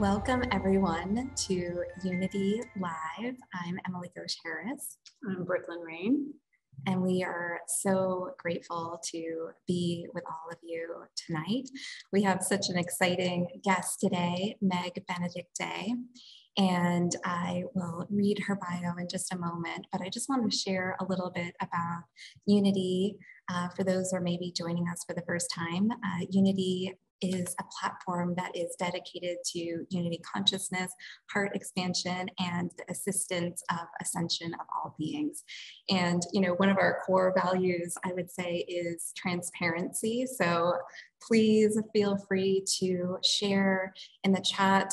Welcome everyone to Unity Live. I'm Emily Ghosh Harris. I'm Brooklin, Rayne. And we are so grateful to be with all of you tonight. We have such an exciting guest today, Meg Benedicte, and I will read her bio in just a moment, but I just want to share a little bit about Unity for those who are maybe joining us for the first time. Unity is a platform that is dedicated to unity consciousness, heart expansion, and the assistance of ascension of all beings. And, one of our core values, I would say, is transparency. So please feel free to share in the chat,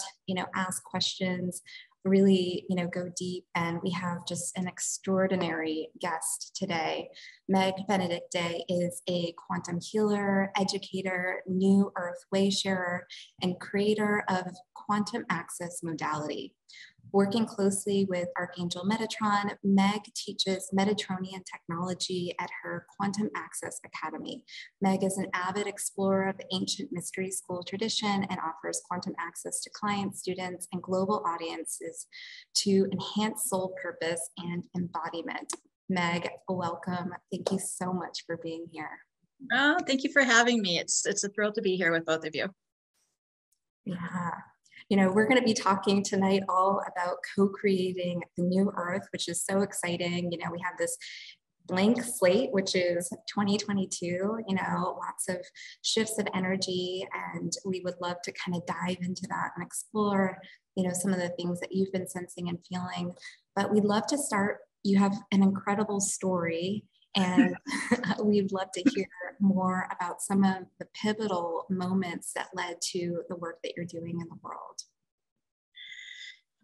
ask questions, really, go deep. And we have just an extraordinary guest today. Meg Benedicte is a quantum healer, educator, new Earth Wayshower, and creator of Quantum Access Modality. Working closely with Archangel Metatron, Meg teaches Metatronian Technology at her Quantum Access Academy. Meg is an avid explorer of the ancient mystery school tradition and offers quantum access to clients, students, and global audiences to enhance soul purpose and embodiment. Meg, welcome. Thank you so much for being here. Oh, thank you for having me. It's a thrill to be here with both of you. Yeah. We're going to be talking tonight all about co-creating the new Earth, which is so exciting. We have this blank slate, which is 2022, lots of shifts of energy, and we would love to kind of dive into that and explore, some of the things that you've been sensing and feeling. But we'd love to start. You have an incredible story, and we'd love to hear more about some of the pivotal moments that led to the work that you're doing in the world.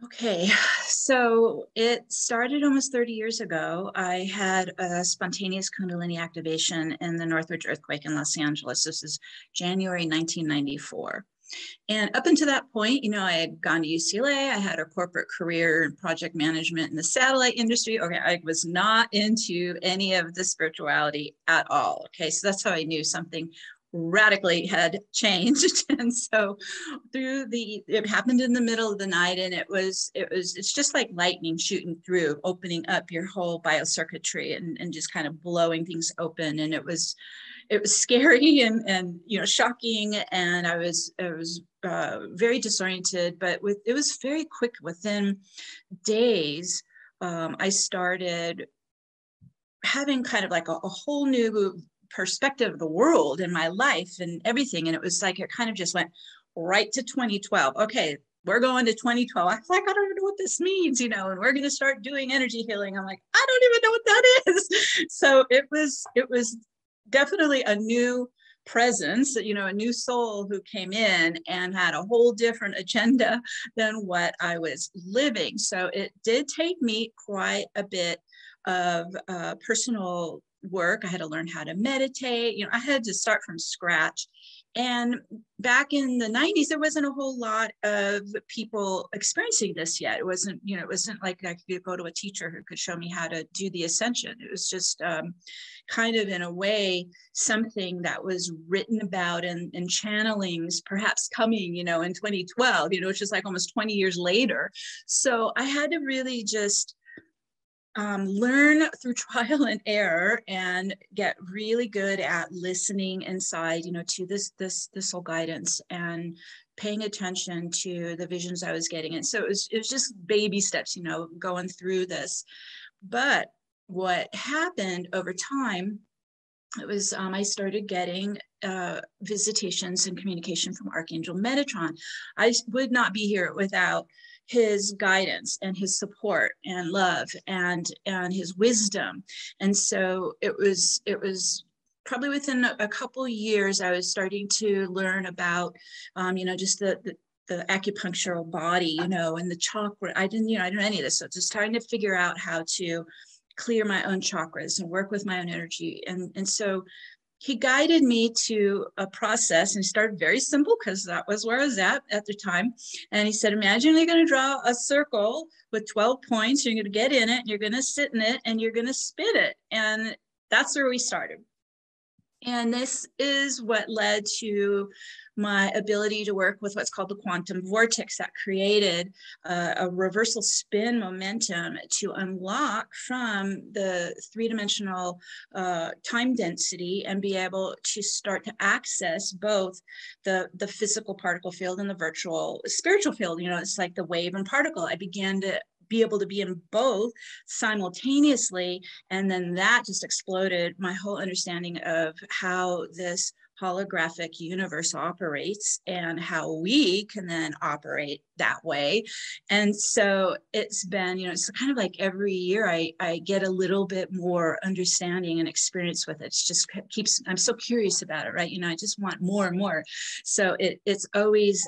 Okay, so it started almost 30 years ago. I had a spontaneous Kundalini activation in the Northridge earthquake in Los Angeles. This is January 1994. And up until that point, I had gone to UCLA. I had a corporate career in project management in the satellite industry. Okay, I was not into any of the spirituality at all. Okay, so that's how I knew something radically had changed. And so it happened in the middle of the night, and it's just like lightning shooting through, opening up your whole biocircuitry and just kind of blowing things open. And it was scary and shocking, and I was very disoriented, but it was very quick. Within days, I started having kind of like a whole new perspective of the world and my life and everything, and it was like it kind of just went right to 2012. Okay, we're going to 2012. I was like, I don't even know what this means, and we're going to start doing energy healing. I'm like, I don't even know what that is. So it was definitely a new presence, a new soul who came in and had a whole different agenda than what I was living. So it did take me quite a bit of personal work. I had to learn how to meditate. I had to start from scratch. And back in the 90s, there wasn't a whole lot of people experiencing this yet. It wasn't like I could go to a teacher who could show me how to do the ascension. It was just kind of, in a way, something that was written about and channelings perhaps coming, in 2012, which is like almost 20 years later. So I had to really just learn through trial and error and get really good at listening inside, to this soul guidance and paying attention to the visions I was getting. And so it was just baby steps, going through this. But what happened over time, it was I started getting visitations and communication from Archangel Metatron. I would not be here without his guidance and his support and love and his wisdom. And so it was probably within a couple of years, I was starting to learn about, just the acupunctural body, and the chakra. I didn't know any of this. So just trying to figure out how to clear my own chakras and work with my own energy. And so he guided me to a process, and started very simple because that was where I was at the time. And he said, imagine you're going to draw a circle with 12 points. You're going to get in it, and you're going to sit in it, and you're going to spin it. And that's where we started. And this is what led to my ability to work with what's called the Quantum Vortex, that created a reversal spin momentum to unlock from the three-dimensional time density and be able to start to access both the physical particle field and the virtual spiritual field. You know, it's like the wave and particle. I began to be able to be in both simultaneously. And then that just exploded my whole understanding of how this holographic universe operates and how we can then operate that way. And so it's been, you know, it's kind of like every year I get a little bit more understanding and experience with it. It's just keeps, I'm so curious about it, right? You know, I just want more and more. So it's always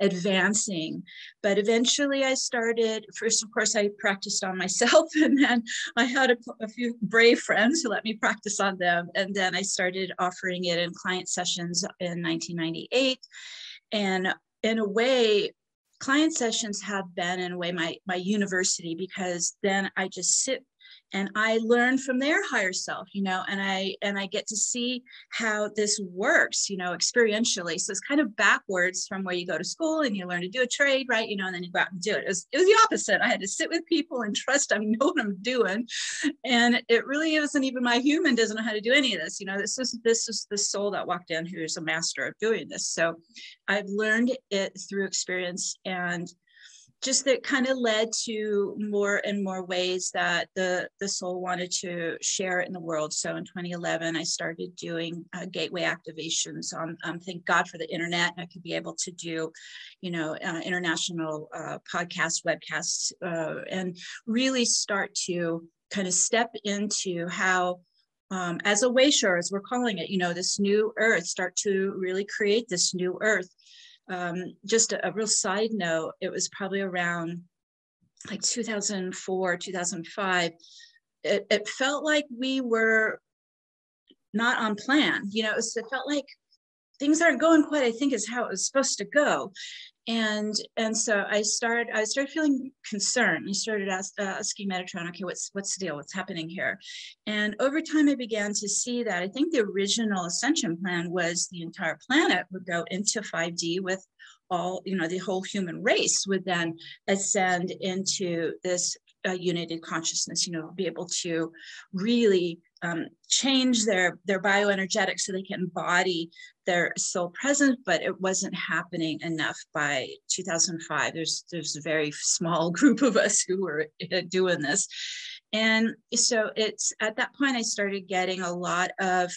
advancing. But eventually I started, first, of course, I practiced on myself, and then I had a few brave friends who let me practice on them. And then I started offering it in client sessions in 1998. And in a way, client sessions have been, in a way, my university, because then I just sit and I learn from their higher self, you know, and I get to see how this works, you know, experientially. So it's kind of backwards from where you go to school and you learn to do a trade, right? You know, and then you go out and do it. It was the opposite. I had to sit with people and trust I know what I'm doing. And it really isn't even my human doesn't know how to do any of this. You know, this is the soul that walked in who is a master of doing this. So I've learned it through experience, and just that kind of led to more and more ways that the soul wanted to share it in the world. So in 2011, I started doing gateway activations on, thank God for the internet. I could be able to do, you know, international podcasts, webcasts, and really start to kind of step into how, as a wayshower, as we're calling it, you know, this new earth, start to really create this new earth. Just a real side note, it was probably around like 2004, 2005. It felt like we were not on plan. You know, it felt like things aren't going quite, I think, is how it was supposed to go. And so I started feeling concerned. I started asking Metatron, okay, what's the deal? What's happening here? And over time, I began to see that I think the original ascension plan was the entire planet would go into 5D with all, you know, the whole human race would then ascend into this united consciousness, you know, be able to really change their bioenergetics so they can embody their soul presence. But it wasn't happening enough by 2005. There's a very small group of us who were doing this. And so it's at that point I started getting a lot of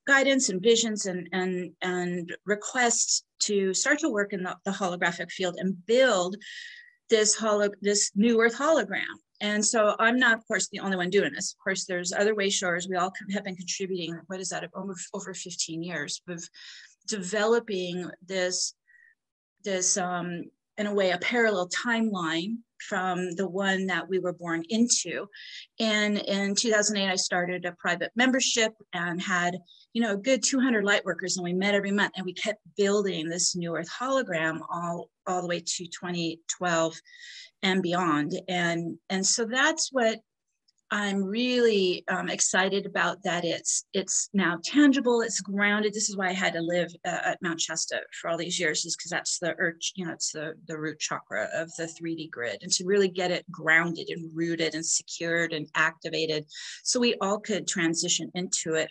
guidance and visions and requests to start to work in the holographic field and build this new earth hologram. And so I'm not, of course, the only one doing this. Of course, there's other wayshowers. We all have been contributing, what is that, over 15 years of developing this in a way, a parallel timeline from the one that we were born into. And in 2008, I started a private membership and had, you know, a good 200 light workers, and we met every month, and we kept building this new earth hologram all the way to 2012 and beyond. And so that's what I'm really excited about, that it's now tangible, it's grounded. This is why I had to live at Mount Shasta for all these years, is because that's the earth, you know, it's the root chakra of the 3D grid, and to really get it grounded and rooted and secured and activated so we all could transition into it,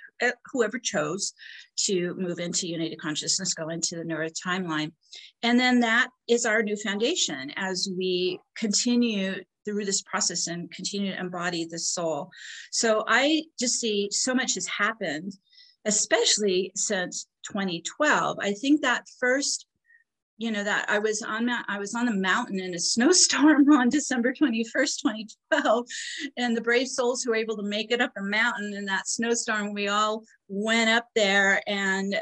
whoever chose to move into united consciousness, go into the neuro timeline. And then that is our new foundation as we continue through this process and continue to embody the soul. So I just see so much has happened, especially since 2012. I think that first, you know, that I was on the mountain in a snowstorm on December 21st, 2012. And the brave souls who were able to make it up the mountain in that snowstorm, we all went up there and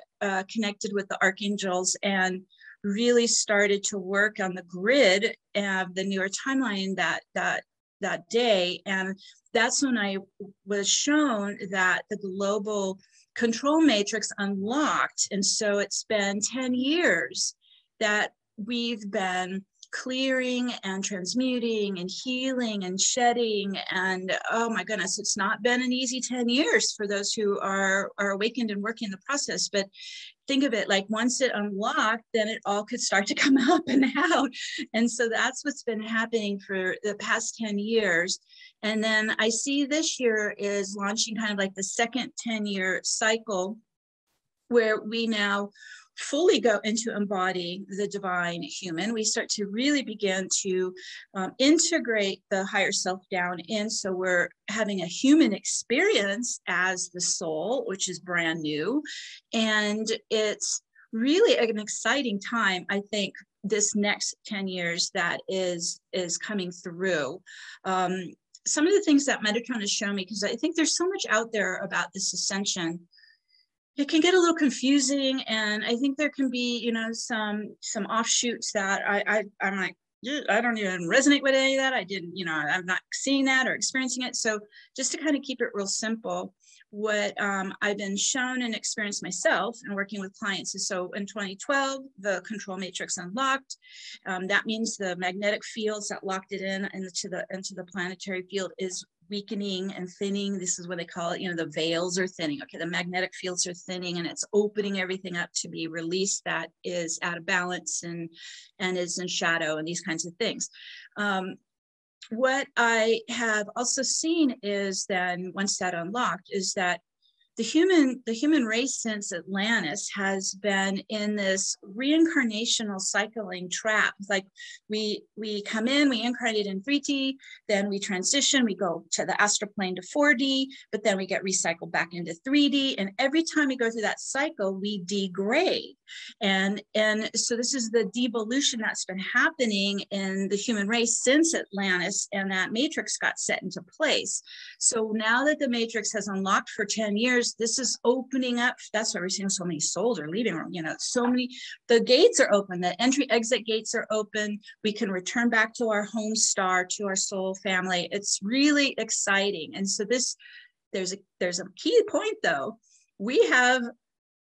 connected with the archangels and really started to work on the grid of the newer timeline that day. And that's when I was shown that the global control matrix unlocked. And so it's been 10 years that we've been clearing and transmuting and healing and shedding. And oh my goodness, it's not been an easy 10 years for those who are awakened and working the process. But think of it like once it unlocked, then it all could start to come up and out. And so that's what's been happening for the past 10 years. And then I see this year is launching kind of like the second 10-year cycle, where we now fully go into embodying the divine human. We start to really begin to integrate the higher self down in. So we're having a human experience as the soul, which is brand new. And it's really an exciting time, I think, this next 10 years that is coming through. Some of the things that Metatron has shown me, because I think there's so much out there about this ascension, it can get a little confusing, and I think there can be, you know, some offshoots that I'm like, I don't even resonate with any of that. I didn't, you know, I'm not seeing that or experiencing it. So just to kind of keep it real simple, what I've been shown and experienced myself and working with clients is, so in 2012, the control matrix unlocked. That means the magnetic fields that locked it into the planetary field is weakening and thinning. This is what they call it, you know, the veils are thinning. Okay, the magnetic fields are thinning, and it's opening everything up to be released that is out of balance and is in shadow and these kinds of things. What I have also seen is then once that unlocked is that the human race since Atlantis has been in this reincarnational cycling trap. Like we come in, we incarnate in 3D, then we transition, we go to the astral plane to 4D, but then we get recycled back into 3D. And every time we go through that cycle, we degrade. And so this is the devolution that's been happening in the human race since Atlantis, and that matrix got set into place. So now that the matrix has unlocked for 10 years, this is opening up. That's why we're seeing so many souls are leaving. You know, so many, the gates are open, the entry exit gates are open. We can return back to our home star, to our soul family. It's really exciting. And so there's a key point though. We have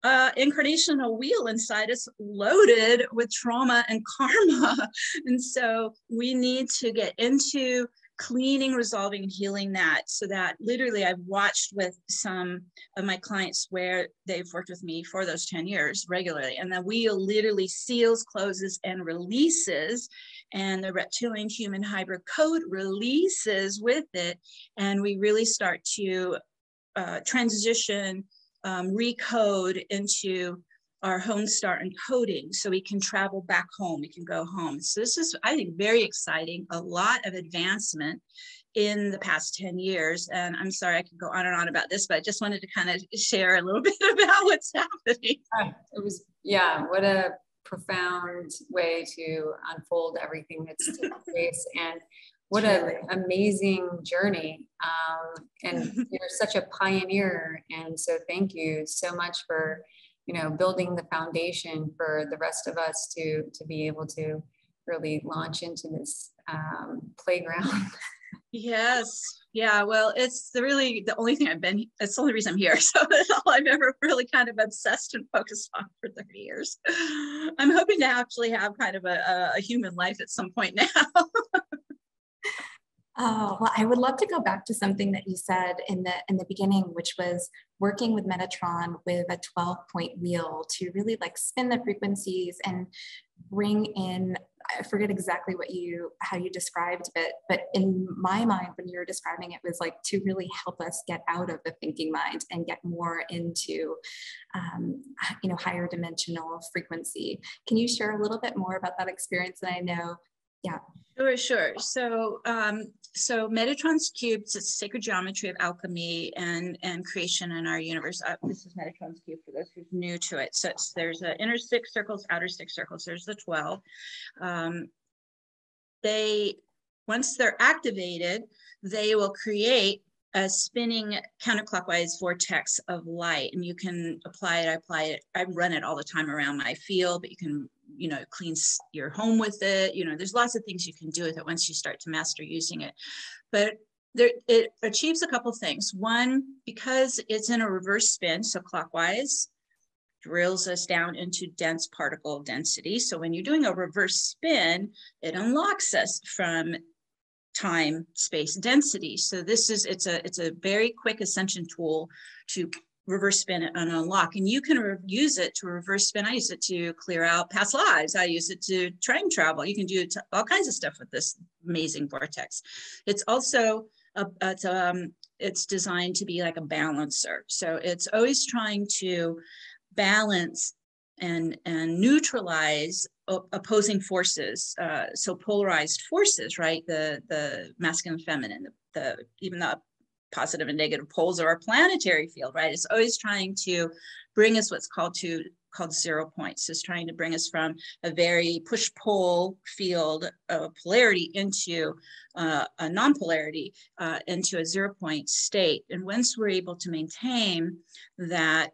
incarnational wheel inside us loaded with trauma and karma. And so we need to get into cleaning, resolving, and healing that, so that literally I've watched with some of my clients where they've worked with me for those 10 years regularly, and the wheel literally seals, closes, and releases, and the reptilian human hybrid code releases with it, and we really start to transition, recode into our home star encoding, so we can travel back home, we can go home. So this is, I think, very exciting, a lot of advancement in the past 10 years. And I'm sorry, I could go on and on about this, but I just wanted to kind of share a little bit about what's happening. It was, yeah, what a profound way to unfold everything that's taking place, and what an amazing journey. And you're such a pioneer. And so thank you so much for, you know, building the foundation for the rest of us to be able to really launch into this playground. Yes. Yeah. Well, it's really the only thing it's the only reason I'm here. So that's all I've ever really kind of obsessed and focused on for 30 years. I'm hoping to actually have kind of a human life at some point now. Oh, well, I would love to go back to something that you said in the beginning, which was working with Metatron with a 12-point wheel to really like spin the frequencies and bring in, I forget exactly how you described it, but in my mind, when you were describing it, was like to really help us get out of the thinking mind and get more into, you know, higher dimensional frequency. Can you share a little bit more about that experience? And I know, yeah. Sure. So Metatrons Cube, it's a sacred geometry of alchemy and creation in our universe. This is Metatrons Cube for those who's new to it. So there's inner 6 circles, outer 6 circles. There's the 12. Once they're activated, they will create a spinning counterclockwise vortex of light, and you can apply it. I run it all the time around my field, but you can, you know, clean your home with it. You know, there's lots of things you can do with it once you start to master using it. But it achieves a couple things. One, because it's in a reverse spin, so clockwise, drills us down into dense particle density. So when you're doing a reverse spin, it unlocks us from time, space, density. So it's a very quick ascension tool to reverse spin it and unlock. And you can use it to reverse spin. I use it to clear out past lives. I use it to time travel. You can do all kinds of stuff with this amazing vortex. It's also it's designed to be like a balancer. So it's always trying to balance and neutralize opposing forces, so polarized forces, right? The masculine, feminine, even the positive and negative poles of our planetary field, right? It's always trying to bring us what's called 0 points. It's trying to bring us from a very push-pull field of polarity into a non-polarity, into a 0 point state. And once we're able to maintain that,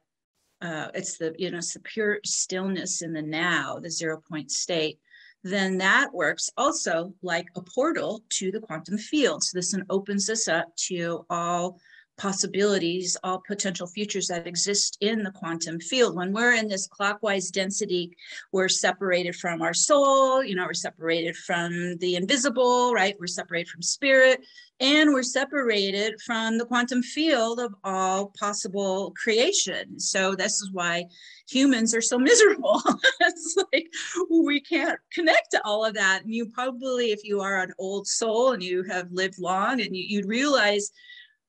it's the pure stillness in the now, the 0 point state, then that works also like a portal to the quantum field. So this one opens us up to all possibilities, all potential futures that exist in the quantum field. When we're in this clockwise density, we're separated from our soul, we're separated from the invisible, right? We're separated from spirit, and we're separated from the quantum field of all possible creation. So this is why humans are so miserable. It's like we can't connect to all of that. And you probably, if you are an old soul and you have lived long, and you'd realize,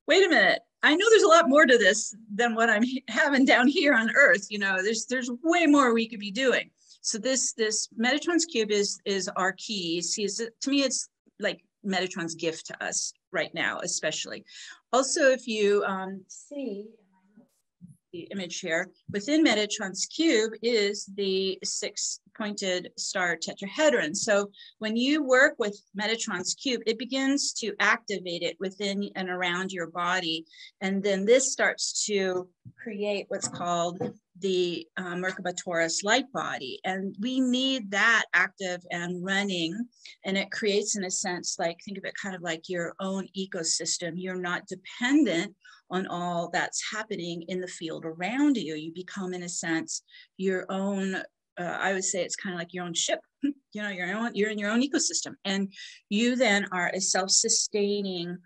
wait a minute, I know there's a lot more to this than what I'm having down here on Earth. There's way more we could be doing. So this Metatrons Cube is our keys. To me, it's like Metatron's gift to us right now, especially. Also, if you see the image here, within Metatrons Cube is the 6-pointed star tetrahedron. So when you work with Metatrons Cube, it begins to activate it within and around your body. And then this starts to create what's called the Merkaba Taurus light body. And we need that active and running. And it creates, in a sense, think of it kind of like your own ecosystem. You're not dependent on all that's happening in the field around you. You become, in a sense, your own, I would say it's kind of like your own ship. You're in your own ecosystem. And you then are a self-sustaining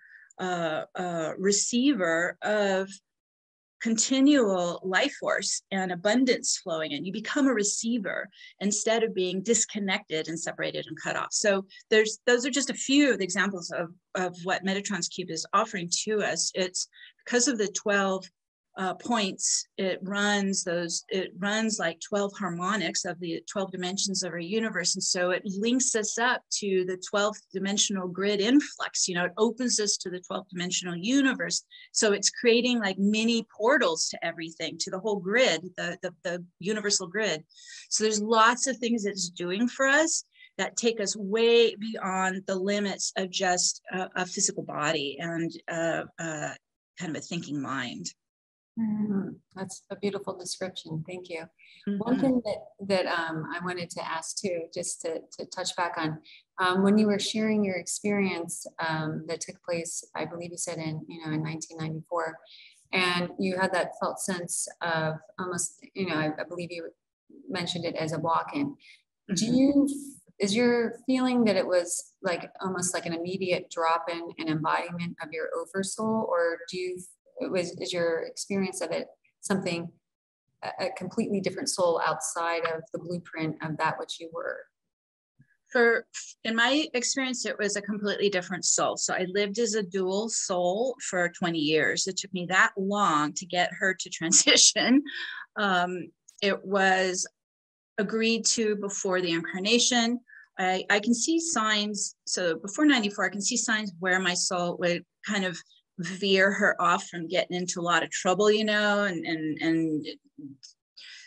receiver of continual life force and abundance flowing in. You become a receiver instead of being disconnected and separated and cut off. So those are just a few of the examples of what Metatrons Cube is offering to us. It's because of the 12 points, it runs like 12 harmonics of the 12 dimensions of our universe. And so it links us up to the 12th dimensional grid influx. It opens us to the 12th dimensional universe. So it's creating like mini portals to everything, to the whole grid, the universal grid. So there's lots of things it's doing for us that take us way beyond the limits of just a physical body and kind of a thinking mind. Mm-hmm. That's a beautiful description. Thank you. Mm-hmm. One thing that I wanted to ask too, just to touch back on, when you were sharing your experience that took place, I believe you said in 1994, and you had that felt sense of almost, I believe you mentioned it as a walk-in. Mm-hmm. Is your feeling that it was like almost like an immediate drop-in and embodiment of your oversoul, or is your experience of it something, a completely different soul outside of the blueprint of that which you were? In my experience, it was a completely different soul. So I lived as a dual soul for 20 years. It took me that long to get her to transition. It was agreed to before the incarnation. I can see signs. So before 94, I can see signs where my soul would kind of veer her off from getting into a lot of trouble, and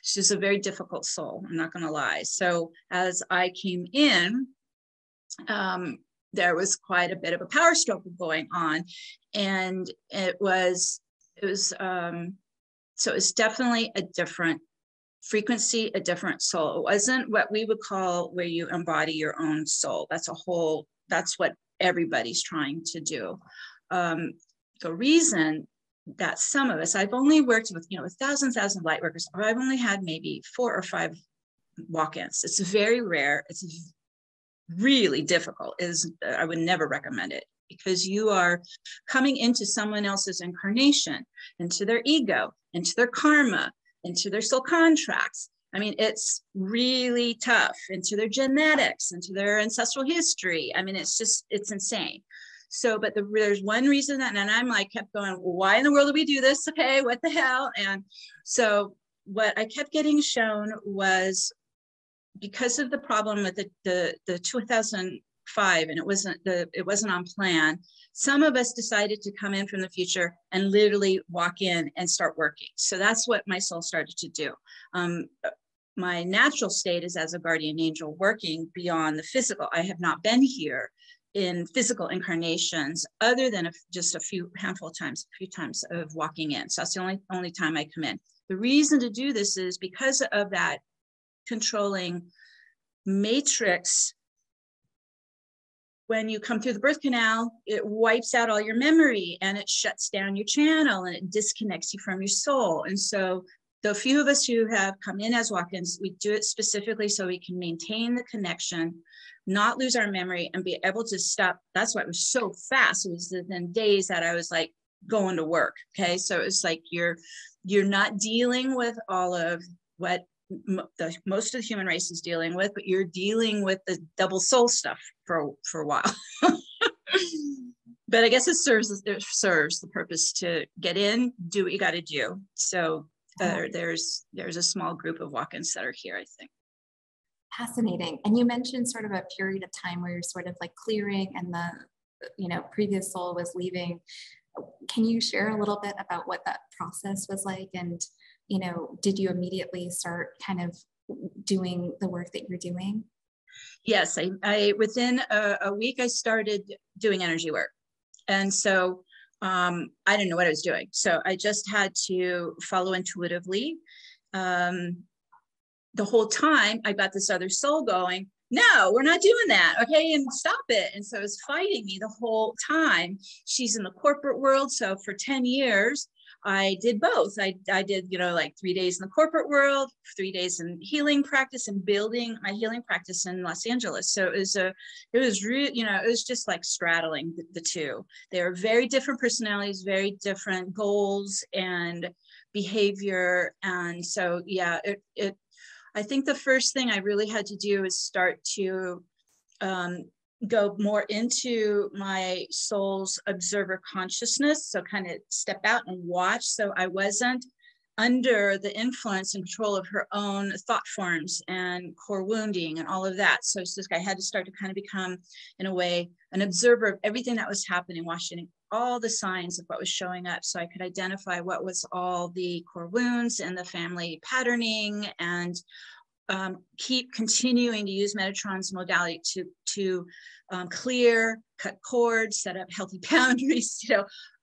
she's a very difficult soul, I'm not going to lie. So as I came in, there was quite a bit of a power struggle going on, and it was definitely a different frequency, a different soul. It wasn't what we would call where you embody your own soul. That's what everybody's trying to do. The reason that some of us, I've only worked with, with thousands of light workers, or I've only had maybe 4 or 5 walk-ins. It's very rare. It's really difficult. I would never recommend it, because you are coming into someone else's incarnation, into their ego, into their karma, into their soul contracts. I mean, it's really tough, into their genetics, into their ancestral history. I mean, it's insane. So, but there's one reason that, and I'm like, kept going, why in the world do we do this? Okay, what the hell? And so what I kept getting shown was, because of the problem with the 2005, and it wasn't on plan, some of us decided to come in from the future and literally walk in and start working. So that's what my soul started to do. My natural state is as a guardian angel working beyond the physical. I have not been here in physical incarnations other than just a few times of walking in. So that's the only time I come in. The reason to do this is because of that controlling matrix. When you come through the birth canal, it wipes out all your memory and it shuts down your channel and it disconnects you from your soul. And so the few of us who have come in as walk-ins, we do it specifically so we can maintain the connection, not lose our memory, and be able to stop. That's why it was so fast. It was within days that I was like going to work. Okay. So it was like, you're not dealing with all of what most of the human race is dealing with, but you're dealing with the double soul stuff for a while. But I guess it serves the purpose to get in, do what you got to do. So there's a small group of walk-ins that are here, I think. Fascinating. And you mentioned sort of a period of time where you're sort of like clearing and the previous soul was leaving. Can you share a little bit about what that process was like? And did you immediately start kind of doing the work that you're doing? Yes, I within a week I started doing energy work, and so I didn't know what I was doing. So I just had to follow intuitively. The whole time I got this other soul going, no, we're not doing that. Okay. And stop it. And so it was fighting me the whole time. She's in the corporate world. So for 10 years, I did both. I did, like 3 days in the corporate world, 3 days in healing practice, and building my healing practice in Los Angeles. So it was really, it was just like straddling the two. They are very different personalities, very different goals and behavior. And so, yeah, I think the first thing I really had to do is start to go more into my soul's observer consciousness. So kind of step out and watch. So I wasn't under the influence and control of her own thought forms and core wounding and all of that. So it's just, I had to start to kind of become, in a way, an observer of everything that was happening, watching all the signs of what was showing up, so I could identify what was all the core wounds and the family patterning, and keep continuing to use Metatrons modality to clear, cut cords, set up healthy boundaries.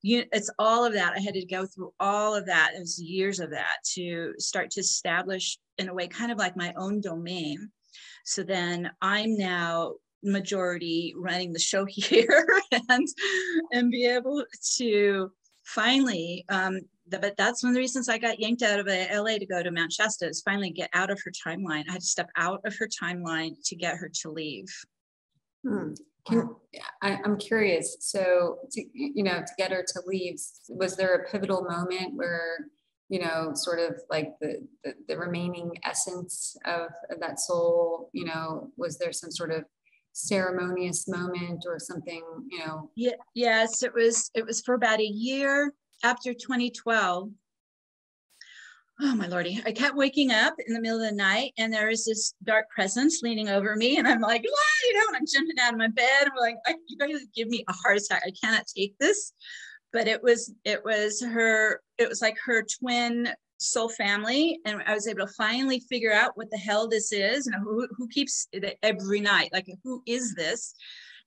It's all of that. I had to go through all of that. It was years of that to start to establish, in a way, kind of like my own domain. So then I'm now majority running the show here, and be able to finally, but that's one of the reasons I got yanked out of LA to go to Mount Shasta, is finally get out of her timeline. I had to step out of her timeline to get her to leave. I'm curious. So to get her to leave, was there a pivotal moment where, sort of like the remaining essence of that soul, was there some sort of ceremonious moment or something, Yes, it was for about a year after 2012. Oh my Lordy, I kept waking up in the middle of the night and there was this dark presence leaning over me, and I'm like, and I'm jumping out of my bed. I'm like, you're going to give me a heart attack. I cannot take this. But it was like her twin soul family, and I was able to finally figure out what the hell this is, and who keeps it every night, like, who is this?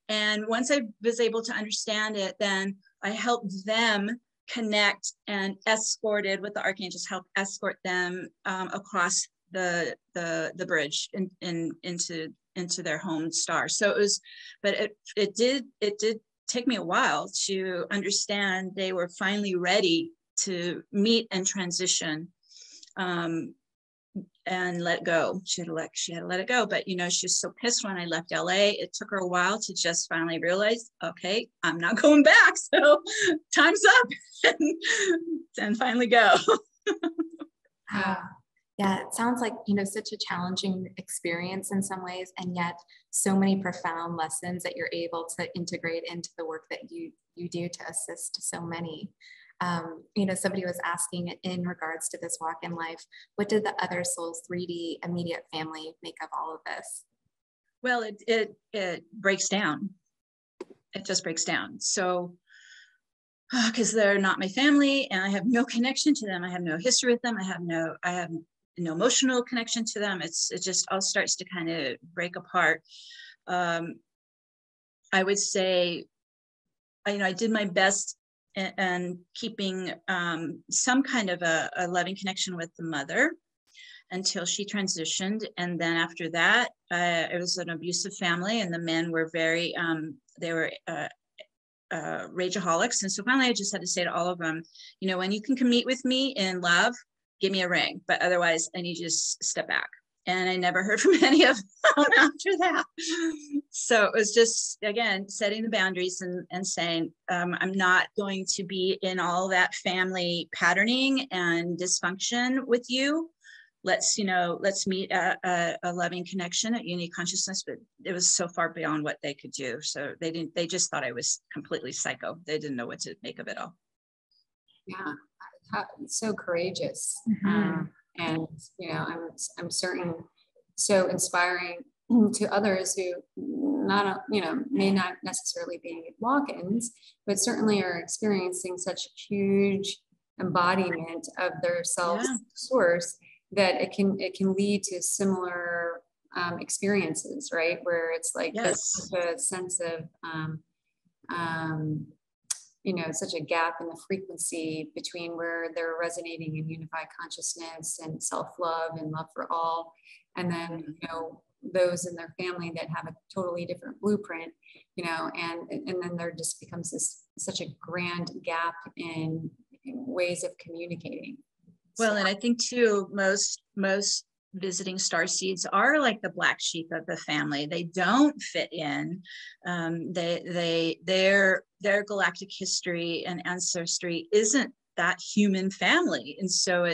And once I was able to understand it, then I helped them connect and escorted with the archangels, help escort them across the bridge into their home star. So it was, but it did take me a while to understand they were finally ready to meet and transition, and let go. She had to let it go. But, you know, she was so pissed when I left LA. It took her a while to just finally realize, okay, I'm not going back. So time's up, and finally go. Yeah, it sounds like, you know, such a challenging experience in some ways, and yet so many profound lessons that you're able to integrate into the work that you do to assist so many. You know, somebody was asking in regards to this walk in life, what did the Other Souls 3D immediate family make of all of this? Well, it breaks down. It just breaks down. So, because they're not my family and I have no connection to them. I have no history with them. I have no emotional connection to them. It just all starts to kind of break apart. I would say, you know, I did my best and keeping some kind of a loving connection with the mother until she transitioned. And then after that, it was an abusive family, and the men were very, they were rageaholics. And so finally I just had to say to all of them, you know, when you can meet with me in love, give me a ring, but otherwise I need you to step back. And I never heard from any of them after that. So it was just, again, setting the boundaries and saying, I'm not going to be in all that family patterning and dysfunction with you. Let's meet a loving connection at unity consciousness. But it was so far beyond what they could do. So they just thought I was completely psycho. They didn't know what to make of it all. Yeah, so courageous. And, you know, I'm certain so inspiring to others who may not necessarily be walk-ins, but certainly are experiencing such huge embodiment of their self source that it can lead to similar experiences, right? Where it's like there's such a sense of you know, such a gap in the frequency between where they're resonating in unified consciousness and self-love and love for all, and then, you know, those in their family that have a totally different blueprint, you know, and then there just becomes such a grand gap in ways of communicating. Well, and I think too, most visiting starseeds are like the black sheep of the family. They don't fit in. Their galactic history and ancestry isn't that human family, and so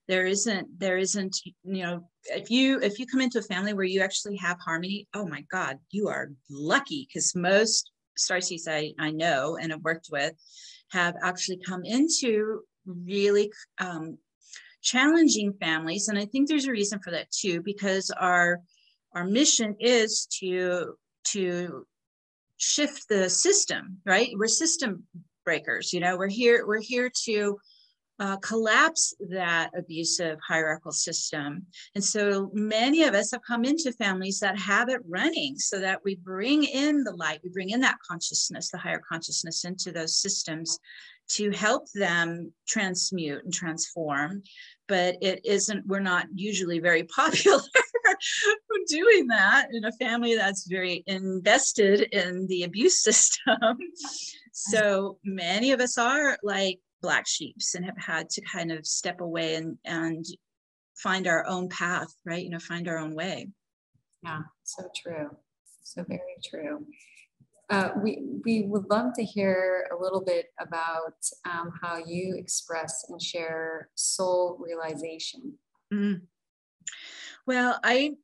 there isn't you know, if you come into a family where you actually have harmony, oh my God, you are lucky, because most starseeds I know and have worked with have actually come into really challenging families. And I think there's a reason for that too, because our mission is to shift the system, right? We're system breakers, you know, we're here to collapse that abusive hierarchical system. And so many of us have come into families that have it running, so that we bring in the light, we bring in that consciousness, the higher consciousness, into those systems to help them transmute and transform. But we're not usually very popular doing that in a family that's very invested in the abuse system. So many of us are like black sheeps and have had to kind of step away and find our own path, right? You know, find our own way. Yeah, so true. So very true. We would love to hear a little bit about how you express and share soul realization. Well, I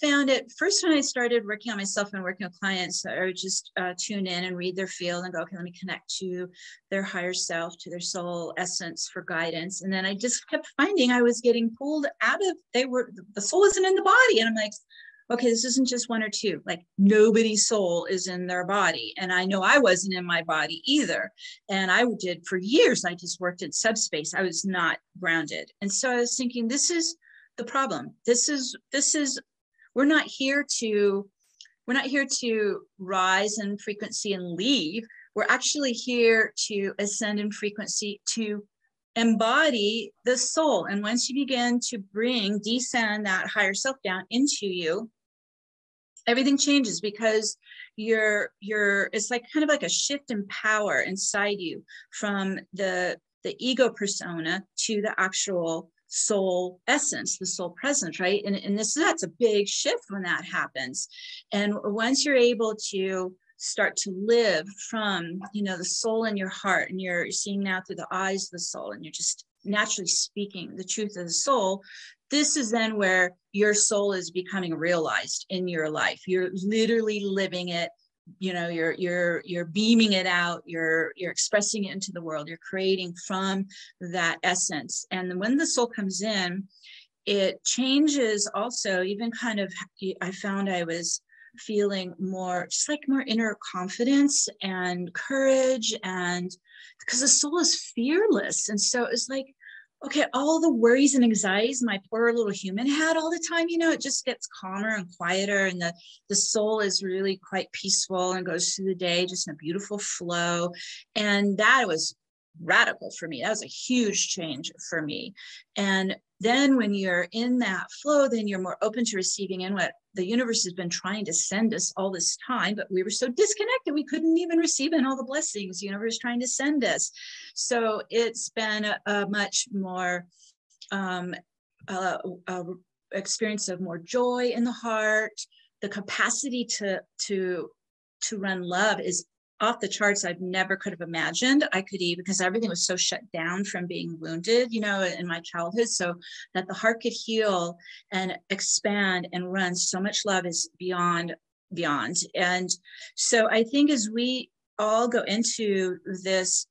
found it first when I started working on myself and working with clients. I would just tune in and read their field and go, okay, let me connect to their higher self, to their soul essence for guidance. And then I just kept finding I was getting pulled out of, the soul isn't in the body. And I'm like, okay, this isn't just one or two, like nobody's soul is in their body. And I know I wasn't in my body either. And I did for years, I just worked in subspace. I was not grounded. And so I was thinking, this is the problem. We're not here to rise in frequency and leave. We're actually here to ascend in frequency, to embody the soul. And once you begin to descend that higher self down into you, everything changes, because it's like kind of like a shift in power inside you from the the ego persona to the actual soul essence, the soul presence, right? And that's a big shift when that happens. And once you're able to start to live from, the soul in your heart, and you're seeing now through the eyes of the soul, and you're just naturally speaking the truth of the soul, this is then where your soul is becoming realized in your life. You're literally living it. You're beaming it out, you're expressing it into the world, you're creating from that essence. And then when the soul comes in, it changes also, even kind of, I found I was feeling more, just like more inner confidence and courage, and because the soul is fearless. And so it's like, okay, all the worries and anxieties my poor little human had all the time, it just gets calmer and quieter, and the soul is really quite peaceful and goes through the day just in a beautiful flow. And that was radical for me. That was a huge change for me. And then when you're in that flow, then you're more open to receiving in what the universe has been trying to send us all this time, but we were so disconnected, we couldn't even receive in all the blessings the universe is trying to send us. So it's been a much more experience of more joy in the heart. The capacity to run love is off the charts. I've never could have imagined I could even, because everything was so shut down from being wounded, in my childhood, so that the heart could heal and expand and run so much love is beyond. And so I think as we all go into this,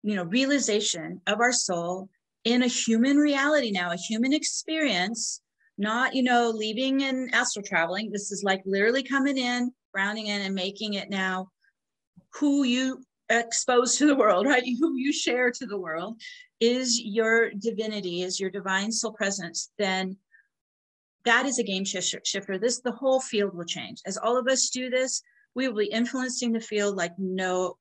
realization of our soul in a human reality now, a human experience, not, leaving and astral traveling. This is like literally coming in, grounding in, and making it now who you expose to the world, right? Who you share to the world is your divinity, is your divine soul presence. Then that is a game shifter. The whole field will change. As all of us do this, we will be influencing the field like no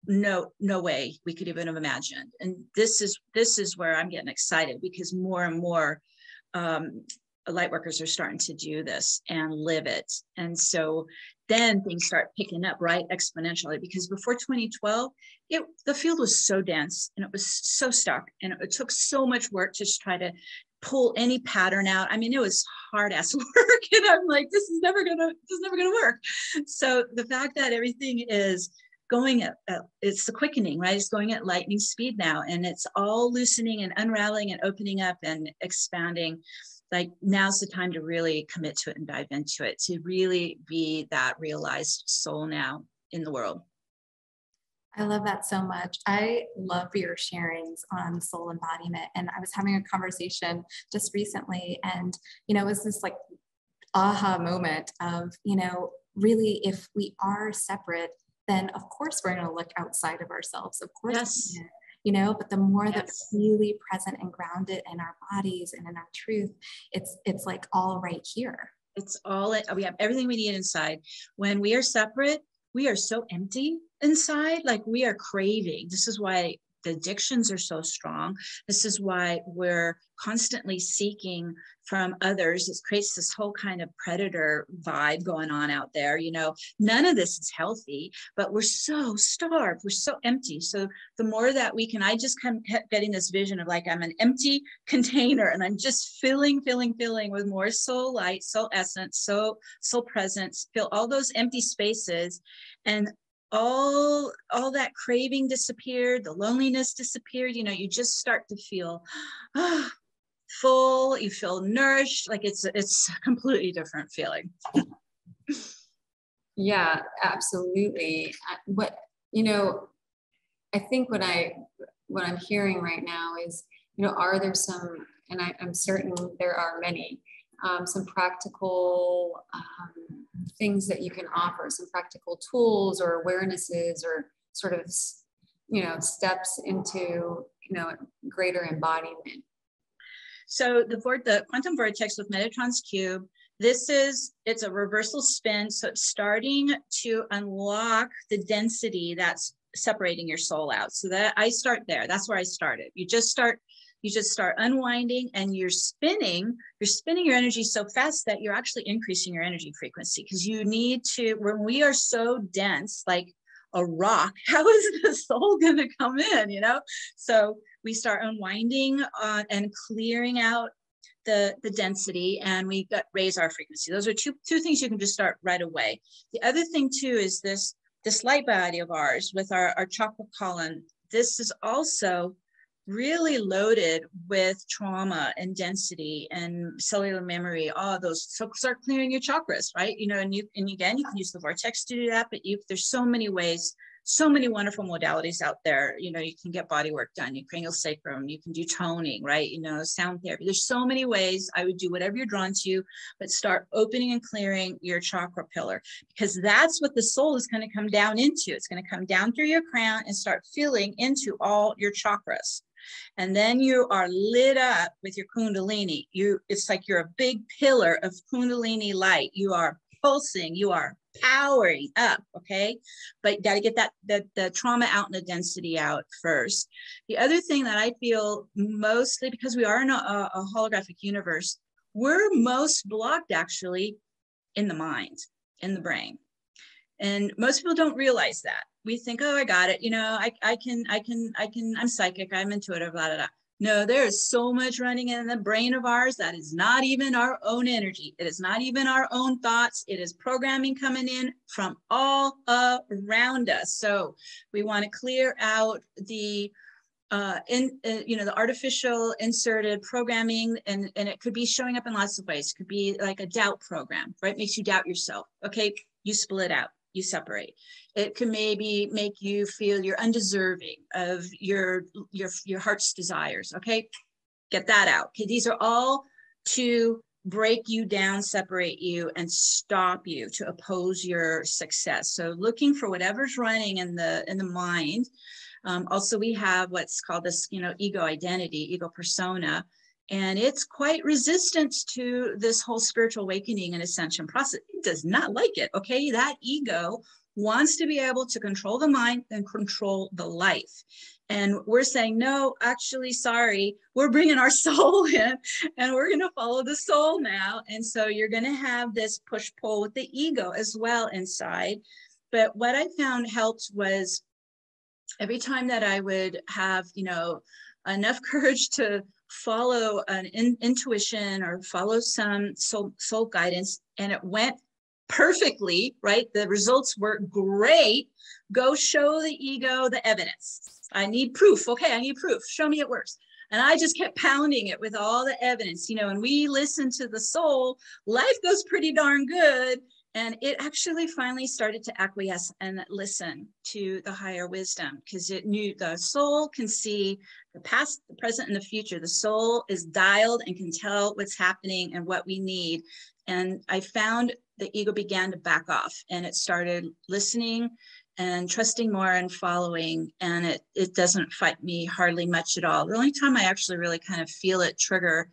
way we could even have imagined. And this is where I'm getting excited, because more and more light workers are starting to do this and live it. And so then things start picking up, right, exponentially, because before 2012, the field was so dense and it was so stuck, and it took so much work to just try to pull any pattern out. I mean, it was hard ass work, and I'm like, this is never gonna work. So the fact that everything is going at it's the quickening, right? It's going at lightning speed now, and it's all loosening and unraveling and opening up and expanding. Like, now's the time to really commit to it and dive into it, to really be that realized soul now in the world. I love that so much. I love your sharings on soul embodiment. And I was having a conversation just recently, and, it was this like aha moment of, really, if we are separate, then of course we're going to look outside of ourselves. Of course, yes. But the more that we're really present and grounded in our bodies and in our truth, it's like all right here. It's all, we have everything we need inside. When we are separate, we are so empty inside, like we are craving. This is why the addictions are so strong. This is why we're constantly seeking from others. It creates this whole kind of predator vibe going on out there. None of this is healthy, but we're so starved. We're so empty. So the more that we can, I just kept getting this vision of like, I'm an empty container, and I'm just filling with more soul light, soul essence, soul presence, fill all those empty spaces, and all that craving disappeared, the loneliness disappeared. You just start to feel full, you feel nourished, like it's a completely different feeling. Yeah, absolutely. I think what I'm hearing right now is, are there some, and I'm certain there are many, some practical things that you can offer, some practical tools or awarenesses or sort of, steps into, greater embodiment. So the Quantum Vortex with Metatrons Cube, it's a reversal spin. So it's starting to unlock the density that's separating your soul out. So that I start there. That's where I started. You just start unwinding, and you're spinning your energy so fast that you're actually increasing your energy frequency, because you need to, when we are so dense, like a rock. How is the soul going to come in, you know? So we start unwinding and clearing out the density, and we raise our frequency. Those are two things you can just start right away. The other thing too is this light body of ours with our chakra column. This is also really loaded with trauma and density and cellular memory, all of those. So start clearing your chakras, right? You know, and again, you can use the vortex to do that, but there's so many ways, so many wonderful modalities out there. You know, you can get body work done, your cranial sacrum, you can do toning, right? You know, sound therapy. There's so many ways. I would do whatever you're drawn to, but start opening and clearing your chakra pillar, because that's what the soul is going to come down into. It's going to come down through your crown and start filling into all your chakras. And then you are lit up with your Kundalini. It's like you're a big pillar of Kundalini light. You are pulsing, you are powering up, okay? But you got to get the trauma out and the density out first. The other thing that I feel, mostly because we are in a holographic universe, we're most blocked actually in the mind, in the brain. And most people don't realize that. We think, oh, I got it. You know, I'm psychic, I'm intuitive, blah, blah, blah. No, there is so much running in the brain of ours that is not even our own energy. It is not even our own thoughts. It is programming coming in from all around us. So we want to clear out the the artificial inserted programming, and it could be showing up in lots of ways. It could be like a doubt program, right? Makes you doubt yourself. Okay, you split out. You separate. It can maybe make you feel you're undeserving of your heart's desires. Okay, get that out. Okay, these are all to break you down, separate you, and stop you, to oppose your success. So looking for whatever's running in the mind. Also, we have what's called this, ego identity, ego persona. And it's quite resistant to this whole spiritual awakening and ascension process. It does not like it, okay? That ego wants to be able to control the mind and control the life. And we're saying, no, actually, sorry, we're bringing our soul in and we're going to follow the soul now. And so you're going to have this push-pull with the ego as well inside. But what I found helped was every time that I would have, enough courage to follow an intuition or follow some soul guidance, and it went perfectly, right? The results were great. Go show the ego the evidence. I need proof. Okay, I need proof. Show me it works. And I just kept pounding it with all the evidence, and we listen to the soul, life goes pretty darn good. And it actually finally started to acquiesce and listen to the higher wisdom, because it knew the soul can see the past, the present, and the future. The soul is dialed and can tell what's happening and what we need. And I found the ego began to back off, and it started listening and trusting more and following. And it doesn't fight me hardly much at all. The only time I actually really kind of feel it trigger,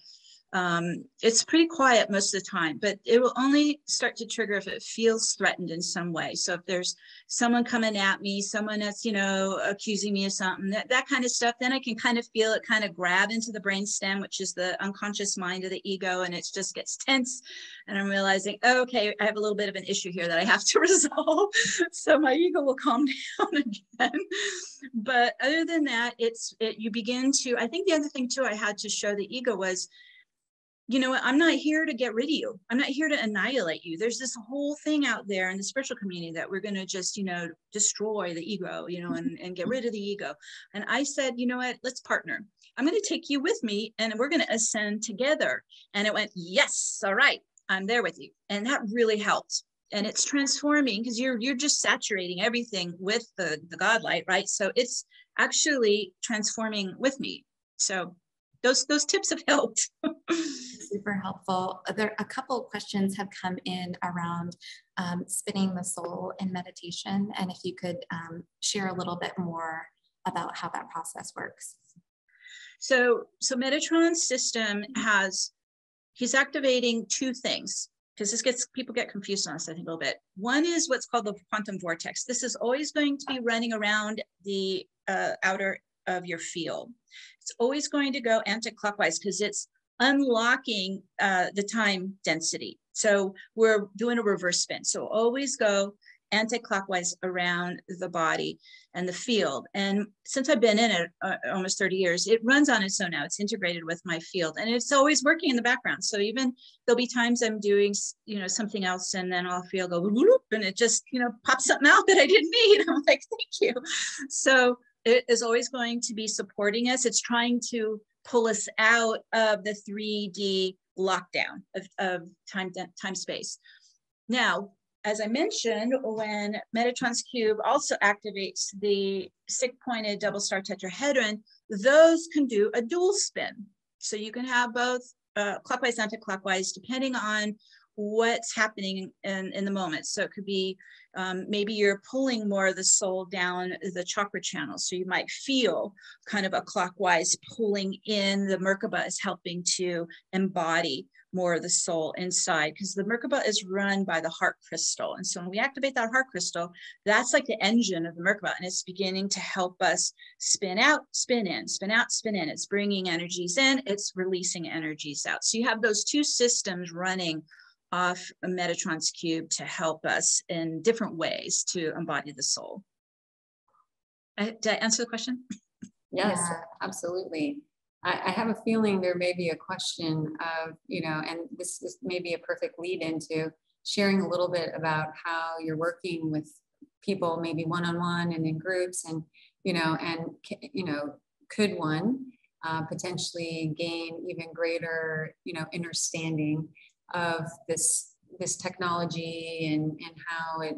it's pretty quiet most of the time, but it will only start to trigger if it feels threatened in some way. So if there's someone coming at me, someone that's, accusing me of something, that kind of stuff, then I can kind of feel it kind of grab into the brainstem, which is the unconscious mind of the ego. And it just gets tense. And I'm realizing, oh, okay, I have a little bit of an issue here that I have to resolve. So my ego will calm down again. But other than that, you begin to, I think the other thing too, I had to show the ego was, I'm not here to get rid of you. I'm not here to annihilate you. There's this whole thing out there in the spiritual community that we're going to just, destroy the ego, and get rid of the ego. And I said, you know what, let's partner. I'm going to take you with me and we're going to ascend together. And it went, yes, all right, I'm there with you. And that really helped. And it's transforming, because you're just saturating everything with the God light, right? So it's actually transforming with me. So those tips have helped. Super helpful. A couple of questions have come in around spinning the soul in meditation. And if you could share a little bit more about how that process works. So Metatron's system he's activating two things, because people get confused on this, I think, a little bit. One is what's called the Quantum Vortex. This is always going to be running around the outer of your field. It's always going to go anti-clockwise, because it's unlocking the time density. So we're doing a reverse spin. So always go anti-clockwise around the body and the field. And since I've been in it almost 30 years, it runs on its own now. It's integrated with my field, and it's always working in the background. So even there'll be times I'm doing, something else, and then I'll feel go whoop, and it just, pops something out that I didn't need. I'm like, thank you. So it is always going to be supporting us. It's trying to pull us out of the 3D lockdown of time space. Now, as I mentioned, when Metatrons Cube also activates the stick-pointed double star tetrahedron, those can do a dual spin. So you can have both clockwise, anti-clockwise, depending on what's happening in the moment. So it could be maybe you're pulling more of the soul down the chakra channel. So you might feel kind of a clockwise pulling in. The Merkaba is helping to embody more of the soul inside, because the Merkaba is run by the heart crystal. And so when we activate that heart crystal, that's like the engine of the Merkaba, and it's beginning to help us spin out, spin in, spin out, spin in. It's bringing energies in, it's releasing energies out. So you have those two systems running off a Metatrons Cube to help us in different ways to embody the soul. Did I answer the question? Yes, absolutely. I have a feeling there may be a question of, and this may be a perfect lead into sharing a little bit about how you're working with people, maybe one-on-one and in groups, and, could one potentially gain even greater, understanding of this technology and how it,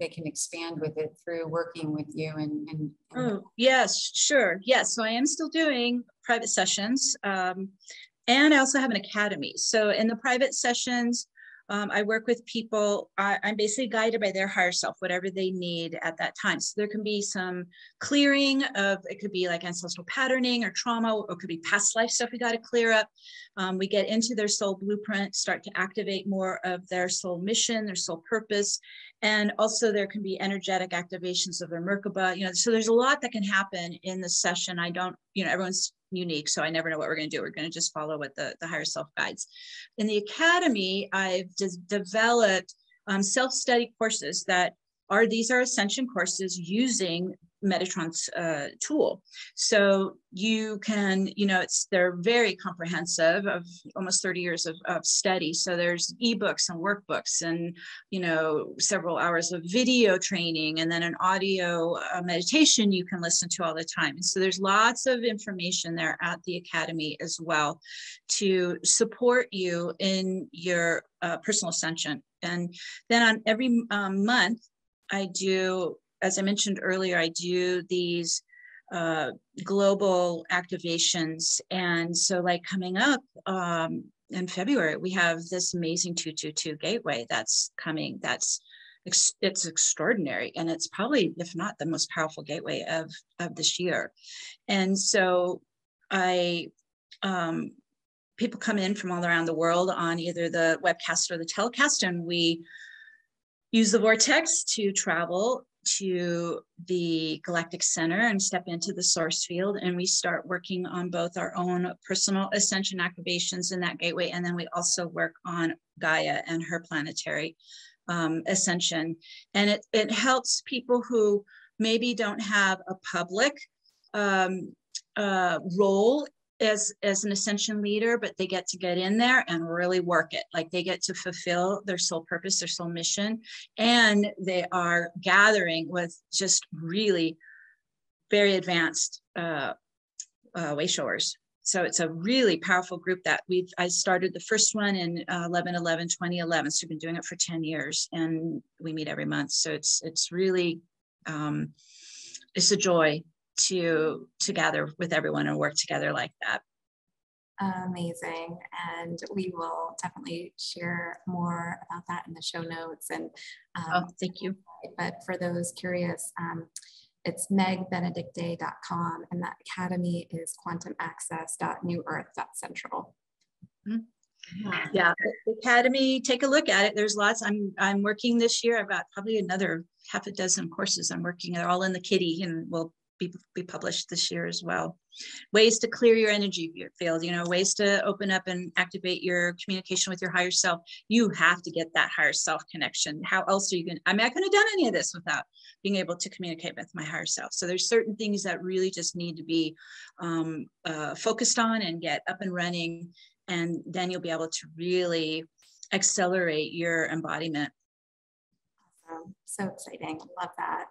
they can expand with it through working with you and Oh, yes, sure. Yes. So I am still doing private sessions. And I also have an academy. So in the private sessions, I work with people. I'm basically guided by their higher self, whatever they need at that time. So there can be some clearing of, it could be like ancestral patterning or trauma, or it could be past life stuff we got to clear up. We get into their soul blueprint, start to activate more of their soul mission, their soul purpose. And also there can be energetic activations of their Merkaba, so there's a lot that can happen in the session. I don't, everyone's unique, so I never know what we're going to do. We're going to just follow what the higher self guides. In the academy, I've just developed self-study courses these are ascension courses using Metatron's tool. So you can, they're very comprehensive, of almost 30 years of study. So there's ebooks and workbooks and, several hours of video training, and then an audio meditation you can listen to all the time. And so there's lots of information there at the academy as well to support you in your personal ascension. And then on every month, I do, as I mentioned earlier, I do these global activations. And so like coming up in February, we have this amazing 222 gateway that's coming. It's extraordinary. And it's probably, if not the most powerful gateway of this year. And so people come in from all around the world on either the webcast or the telecast, and we use the vortex to travel to the galactic center and step into the source field. And we start working on both our own personal ascension activations in that gateway. And then we also work on Gaia and her planetary ascension. And it helps people who maybe don't have a public role as an ascension leader, but they get in there and really work it. Like they get to fulfill their soul purpose, their soul mission, and they are gathering with just really very advanced wayshowers. So it's a really powerful group that I started the first one in 2011. So we've been doing it for 10 years, and we meet every month. So it's really, it's a joy to gather with everyone and work together like that. Amazing. And we will definitely share more about that in the show notes. And thank you. But for those curious, it's megbenedicte.com, and that academy is quantumaccess.newearth.central. Mm-hmm. Yeah, the academy, take a look at it. There's lots. I'm working this year. I've got probably another half a dozen courses I'm working. They're all in the kitty, and we'll be published this year as well. Ways to clear your energy field, you know, ways to open up and activate your communication with your higher self. You have to get that higher self connection. How else are you going to, I mean, I couldn't have done any of this without being able to communicate with my higher self. So there's certain things that really just need to be focused on and get up and running. And then you'll be able to really accelerate your embodiment. Awesome. So exciting. Love that.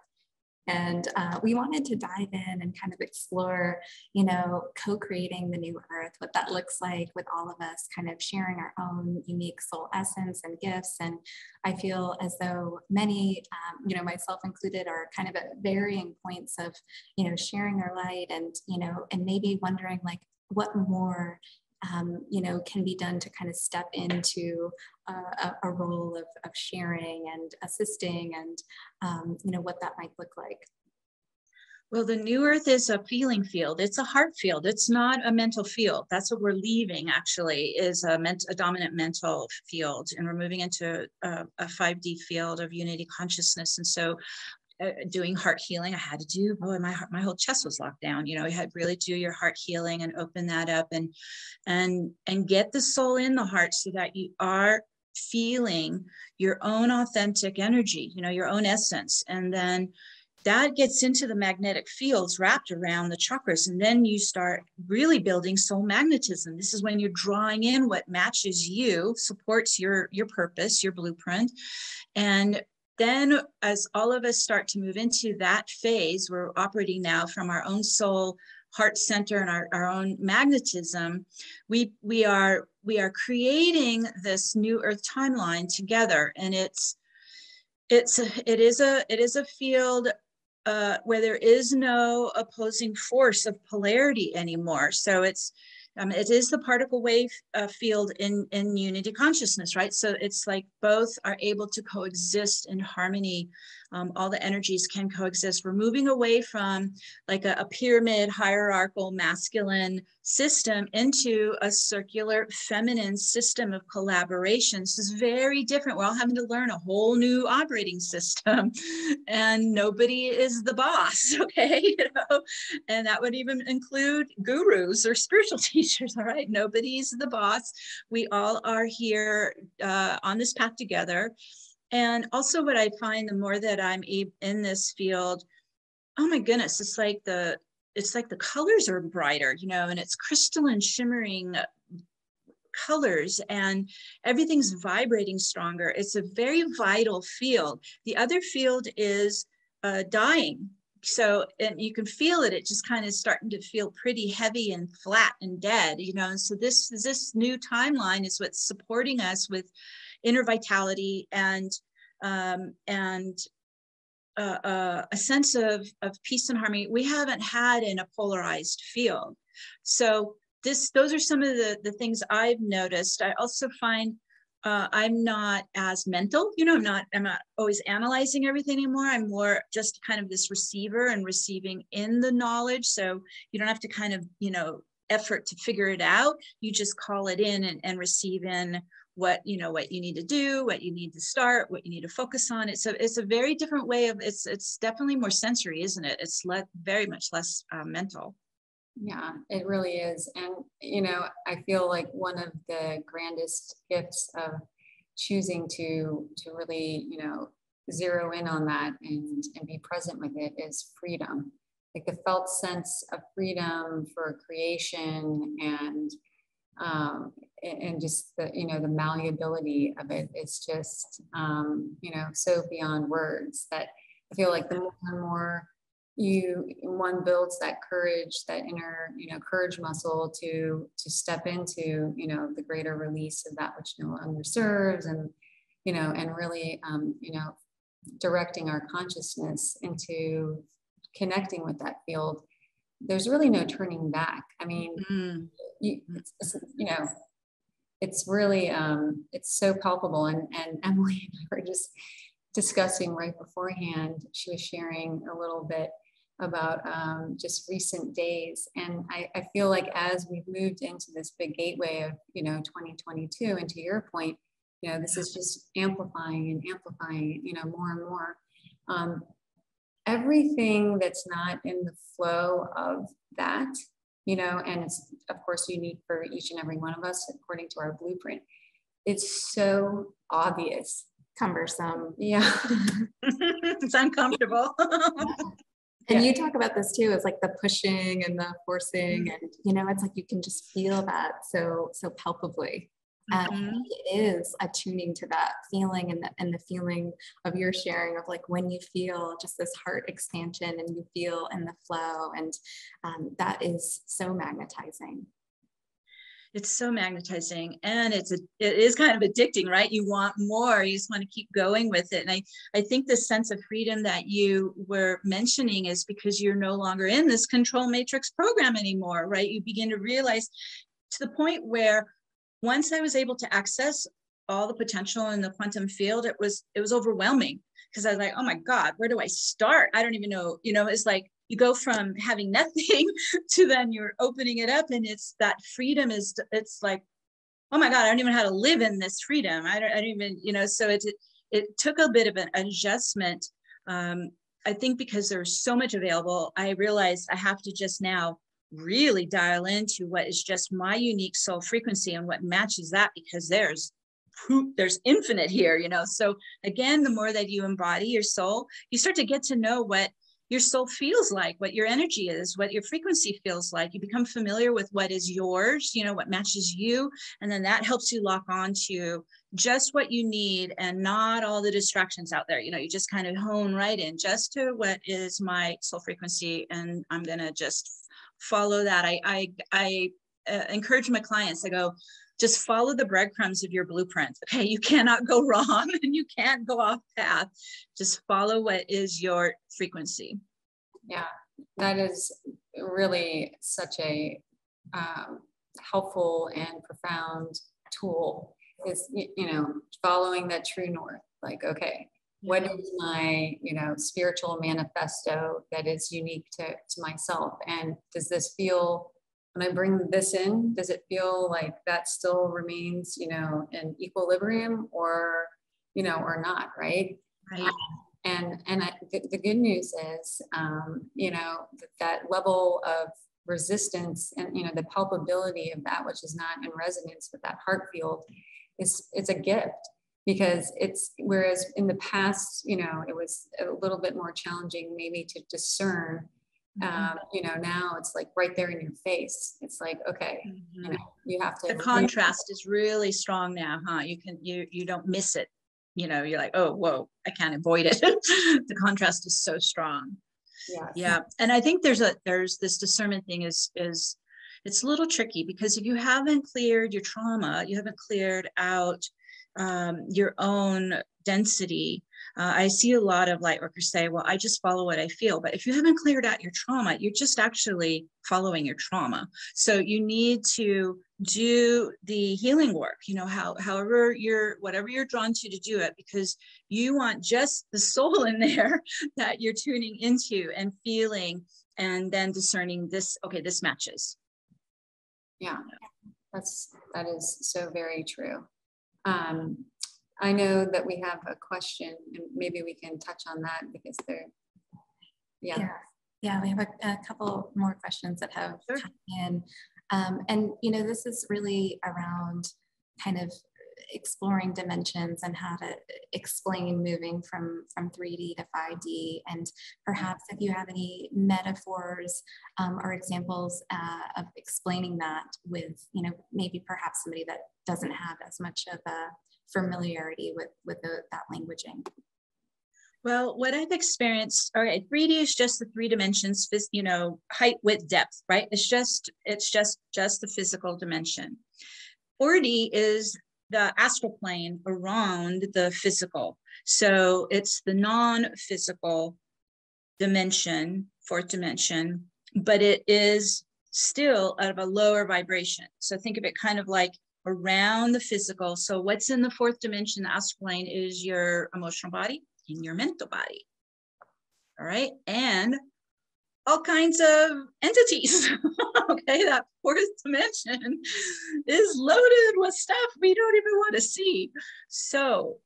And we wanted to dive in and kind of explore, you know, co-creating the new Earth, what that looks like with all of us kind of sharing our own unique soul essence and gifts. And I feel as though many, you know, myself included, are kind of at varying points of, you know, sharing our light and, you know, and maybe wondering like what more you know, can be done to kind of step into a role of sharing and assisting and, you know, what that might look like. Well, the new Earth is a feeling field. It's a heart field. It's not a mental field. That's what we're leaving, actually, is a dominant mental field. And we're moving into a 5D field of unity consciousness. And so doing heart healing, I had to do, boy, my whole chest was locked down. You know, you had to really do your heart healing and open that up and get the soul in the heart so that you are feeling your own authentic energy, you know, your own essence. And then that gets into the magnetic fields wrapped around the chakras. And then you start really building soul magnetism. This is when you're drawing in what matches you, supports your purpose, your blueprint. And then as all of us start to move into that phase, we're operating now from our own soul, heart center, and our own magnetism. We are creating this new Earth timeline together. And it is a field where there is no opposing force of polarity anymore. So it is the particle wave field in unity consciousness, right? So it's like both are able to coexist in harmony. All the energies can coexist. We're moving away from like a pyramid hierarchical masculine system into a circular feminine system of collaboration. This is very different. We're all having to learn a whole new operating system, and nobody is the boss, okay? You know, and that would even include gurus or spiritual teachers, all right? Nobody's the boss. We all are here on this path together. And also what I find, the more that I'm in this field, oh my goodness, it's like the colors are brighter, you know, and it's crystalline shimmering colors and everything's vibrating stronger. It's a very vital field. The other field is dying. So, and you can feel it, just kind of starting to feel pretty heavy and flat and dead, you know, and so this new timeline is what's supporting us with inner vitality and a sense of peace and harmony we haven't had in a polarized field. So those are some of the things I've noticed. I also find I'm not as mental, you know, I'm not always analyzing everything anymore. I'm more just kind of this receiver and receiving in the knowledge. So you don't have to kind of, you know, effort to figure it out. You just call it in and receive in what you need to do, what you need to start, what you need to focus on. It's a very different way of, it's definitely more sensory, isn't it? It's very much less mental. Yeah, it really is. And, you know, I feel like one of the grandest gifts of choosing to really, you know, zero in on that and be present with it is freedom. Like the felt sense of freedom for creation and just the, you know, the malleability of it. It's just, you know, so beyond words that I feel like the more and more one builds that courage, that inner, you know, courage muscle to step into, you know, the greater release of that which no longer serves, and, you know, and really, you know, directing our consciousness into connecting with that field. There's really no turning back. I mean, you know, it's really, it's so palpable. And Emily and I were just discussing right beforehand. She was sharing a little bit about just recent days. And I feel like as we've moved into this big gateway of, you know, 2022, and to your point, you know, this is just amplifying and amplifying, you know, more and more. everything that's not in the flow of that, you know, and it's of course unique for each and every one of us according to our blueprint. It's so obvious. Cumbersome. Yeah. It's uncomfortable. And you talk about this too, as like the pushing and the forcing, and you know, it's like you can just feel that so palpably. And it is attuning to that feeling and the feeling of your sharing of like when you feel just this heart expansion and you feel in the flow, and that is so magnetizing. It's so magnetizing, and it is kind of addicting, right? You want more, you just want to keep going with it. And I think the sense of freedom that you were mentioning is because you're no longer in this control matrix program anymore, right? You begin to realize, to the point where once I was able to access all the potential in the quantum field, it was overwhelming, because I was like, oh my God, where do I start? I don't even know, you know, it's like you go from having nothing to then you're opening it up, and it's that freedom it's like, oh my God, I don't even know how to live in this freedom. I don't even, you know, so it took a bit of an adjustment. I think because there's so much available, I realized I have to just now really dial into what is just my unique soul frequency and what matches that, because there's infinite here, you know. So again, the more that you embody your soul, you start to get to know what your soul feels like, what your energy is, what your frequency feels like. You become familiar with what is yours, you know, what matches you. And then that helps you lock on to just what you need and not all the distractions out there. You know, you just kind of hone right in just to what is my soul frequency. And I'm going to just follow that. I encourage my clients, I go, just follow the breadcrumbs of your blueprint. Okay, you cannot go wrong and you can't go off path. Just follow what is your frequency. Yeah, that is really such a helpful and profound tool, is, you know, following that true north. Like, okay, what is my, you know, spiritual manifesto that is unique to myself? And does this feel, when I bring this in, does it feel like that still remains, you know, in equilibrium, or, you know, or not, right? Right. The good news is, you know, that level of resistance and, you know, the palpability of that which is not in resonance with that heart field it's a gift, because it's, whereas in the past, you know, it was a little bit more challenging maybe to discern. You know, now it's like right there in your face. It's like, okay, you know, you have to. The contrast is really strong now, huh? You don't miss it. You know, you're like, oh, whoa, I can't avoid it. The contrast is so strong. Yes. Yeah. And I think there's this discernment thing is it's a little tricky, because if you haven't cleared your trauma, you haven't cleared out your own density. I see a lot of light workers say, well, I just follow what I feel. But if you haven't cleared out your trauma, you're just actually following your trauma. So you need to do the healing work, you know, however whatever you're drawn to do it, because you want just the soul in there that you're tuning into and feeling, and then discerning this, okay, this matches. Yeah, that is so very true. I know that we have a question, and maybe we can touch on that, because they're, yeah, we have a couple more questions that have come in. And, you know, this is really around kind of exploring dimensions and how to explain moving from 3D to 5D. And perhaps if you have any metaphors or examples of explaining that with, you know, maybe perhaps somebody that doesn't have as much of a familiarity with that languaging. Well, what I've experienced, all right, 3D is just the 3 dimensions, you know, height, width, depth, right? It's just the physical dimension. 4D is the astral plane around the physical. So it's the non-physical dimension, 4th dimension, but it is still out of a lower vibration. So think of it kind of like around the physical. So what's in the 4th dimension, the astral plane, is your emotional body and your mental body. All right. And all kinds of entities. Okay. That 4th dimension is loaded with stuff we don't even want to see. So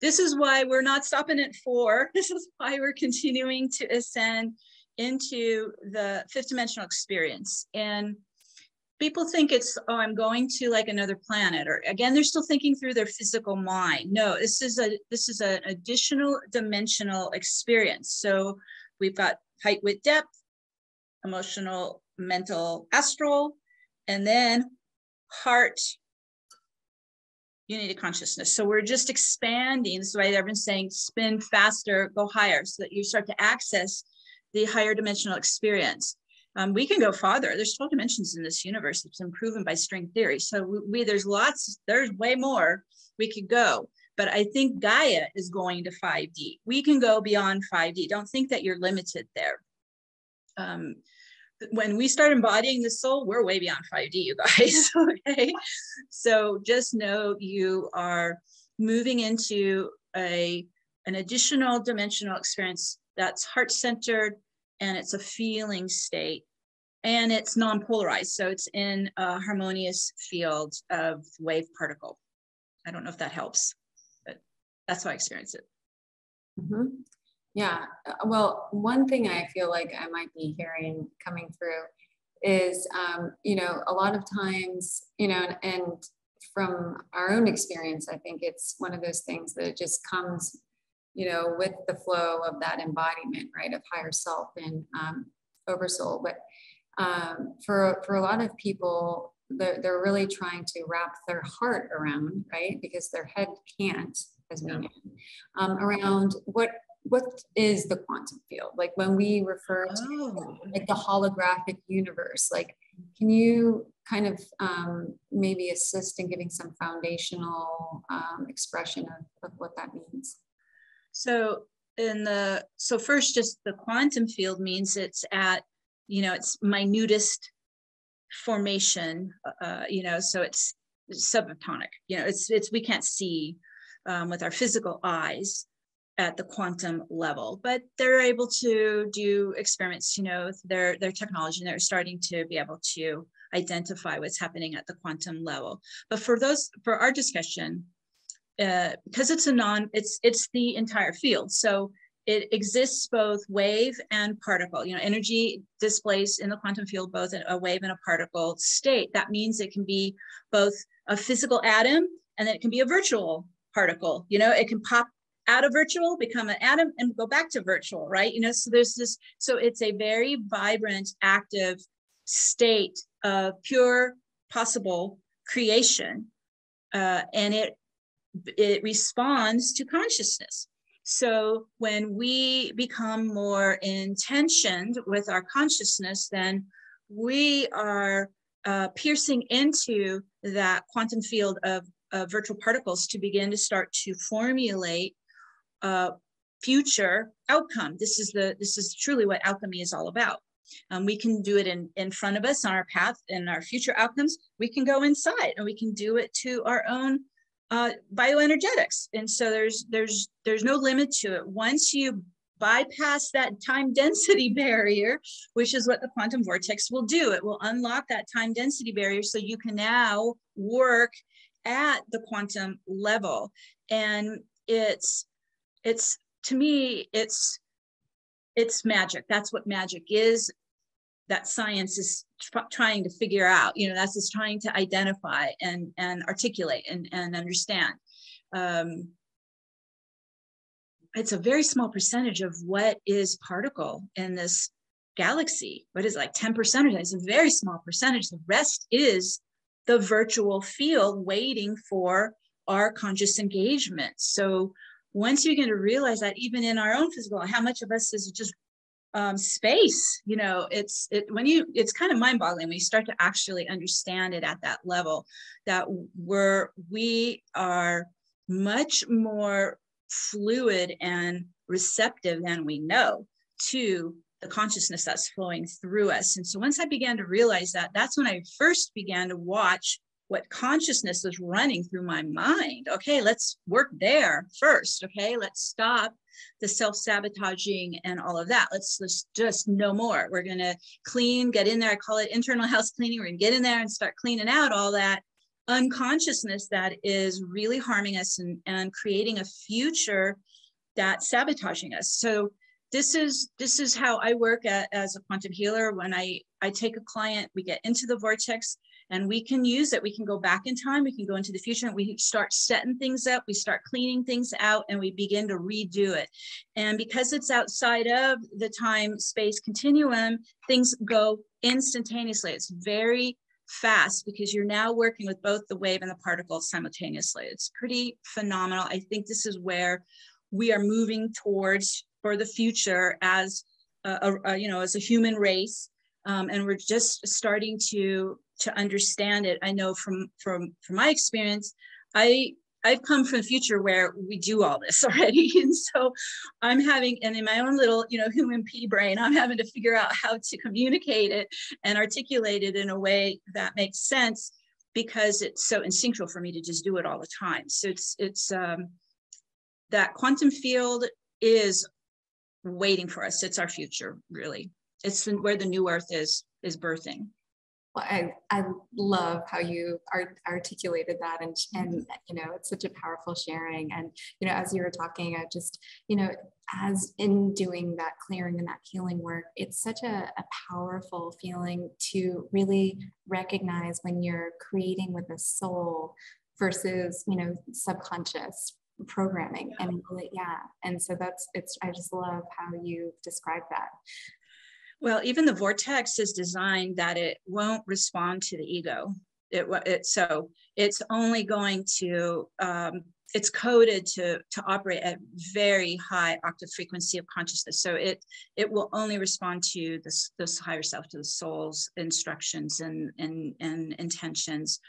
this is why we're not stopping at 4. This is why we're continuing to ascend into the 5th dimensional experience. And people think it's, oh, I'm going to like another planet, or again, they're still thinking through their physical mind. No, this is an additional dimensional experience. So we've got height, width, depth, emotional, mental, astral, and then heart, unity consciousness. So we're just expanding. This is why everyone's saying spin faster, go higher, so that you start to access the higher dimensional experience. We can go farther. There's 12 dimensions in this universe. It's been proven by string theory. So there's way more we could go. But I think Gaia is going to 5D. We can go beyond 5D. Don't think that you're limited there. When we start embodying the soul, we're way beyond 5D, you guys, okay? So just know you are moving into an additional dimensional experience that's heart-centered, and it's a feeling state, and it's non-polarized. So it's in a harmonious field of wave particle. I don't know if that helps, but that's how I experience it. Mm-hmm. Yeah, well, one thing I feel like I might be hearing coming through is, you know, a lot of times, you know, and from our own experience, I think it's one of those things that it just comes, you know, with the flow of that embodiment, right, of higher self and oversoul. But for a lot of people, they're really trying to wrap their heart around, right, because their head can't, as we know, around what is the quantum field? Like when we refer to like the holographic universe, like, can you kind of maybe assist in giving some foundational expression of what that means? So first, just the quantum field means it's at, you know, it's minutest formation, you know, so it's subatomic, you know, it's we can't see with our physical eyes at the quantum level, but they're able to do experiments, you know, their technology, and they're starting to be able to identify what's happening at the quantum level. But for our discussion, because it's it's the entire field. So it exists both wave and particle. You know, energy displays in the quantum field both a wave and a particle state. That means it can be both a physical atom, and then it can be a virtual particle. You know, it can pop out of virtual, become an atom, and go back to virtual, right? You know, so there's this, so it's a very vibrant, active state of pure possible creation, and it responds to consciousness. So when we become more intentioned with our consciousness, then we are piercing into that quantum field of virtual particles to begin to start to formulate future outcome. This is truly what alchemy is all about. We can do it in front of us on our path and our future outcomes. We can go inside and we can do it to our own bioenergetics. And so there's no limit to it. Once you bypass that time density barrier, which is what the quantum vortex will do, it will unlock that time density barrier so you can now work at the quantum level. And it's to me, it's magic. That's what magic is. That science is trying to figure out, you know, that's just trying to identify and articulate and understand. It's a very small percentage of what is particle in this galaxy. What is like 10% or something? It's a very small percentage. The rest is the virtual field waiting for our conscious engagement. So once you begin to realize that even in our own physical, how much of us is just space, you know, it's kind of mind-boggling when you start to actually understand it at that level, that we are much more fluid and receptive than we know to the consciousness that's flowing through us. And so once I began to realize that, that's when I first began to watch what consciousness was running through my mind. Okay, let's work there first. Okay, let's stop the self-sabotaging and all of that. Let's just no more. We're going to clean, get in there. I call it internal house cleaning. We're going to get in there and start cleaning out all that unconsciousness that is really harming us and creating a future that's sabotaging us. So this is how I work as a quantum healer. When I take a client, we get into the vortex and we can use it. We can go back in time, we can go into the future, and we start setting things up, we start cleaning things out, and we begin to redo it. And because it's outside of the time-space continuum, things go instantaneously. It's very fast because you're now working with both the wave and the particle simultaneously. It's pretty phenomenal. I think this is where we are moving towards for the future as as a human race, and we're just starting to understand it. I know from my experience, I've come from the future where we do all this already, and so I'm having, and in my own little human pea brain, I'm having to figure out how to communicate it and articulate it in a way that makes sense, because it's so instinctual for me to just do it all the time. So it's that quantum field is waiting for us. It's our future, really. It's where the new Earth is birthing. Well, I love how you articulated that, and it's such a powerful sharing. And as you were talking, I just as in doing that clearing and that healing work, it's such a powerful feeling to really recognize when you're creating with a soul versus subconscious programming. And and so I just love how you described that. Well, even the vortex is designed that it won't respond to the ego. So it's only going to it's coded to operate at very high octave frequency of consciousness. So it will only respond to this higher self, to the soul's instructions and intentions.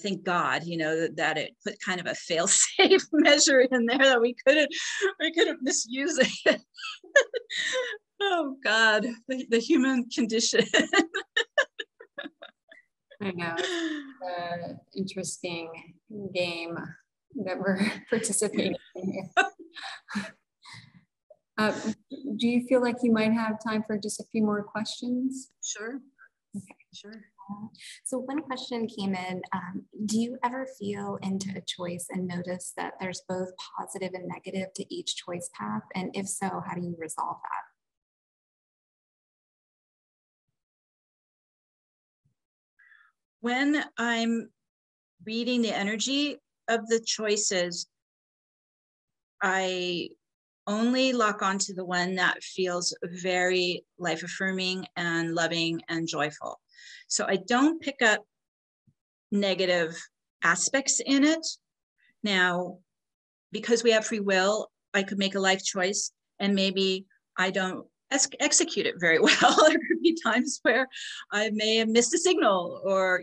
Thank God, that it put kind of a fail-safe measure in there that we couldn't misuse it. Oh God, the human condition. I know, it's an interesting game that we're participating in here. Do you feel like you might have time for just a few more questions? Sure. Okay. Sure. So one question came in, do you ever feel into a choice and notice that there's both positive and negative to each choice path? And if so, how do you resolve that? When I'm reading the energy of the choices, I only lock onto the one that feels very life-affirming and loving and joyful. So I don't pick up negative aspects in it. Now, because we have free will, I could make a life choice and maybe I don't execute it very well. There could be times where I may have missed a signal, or,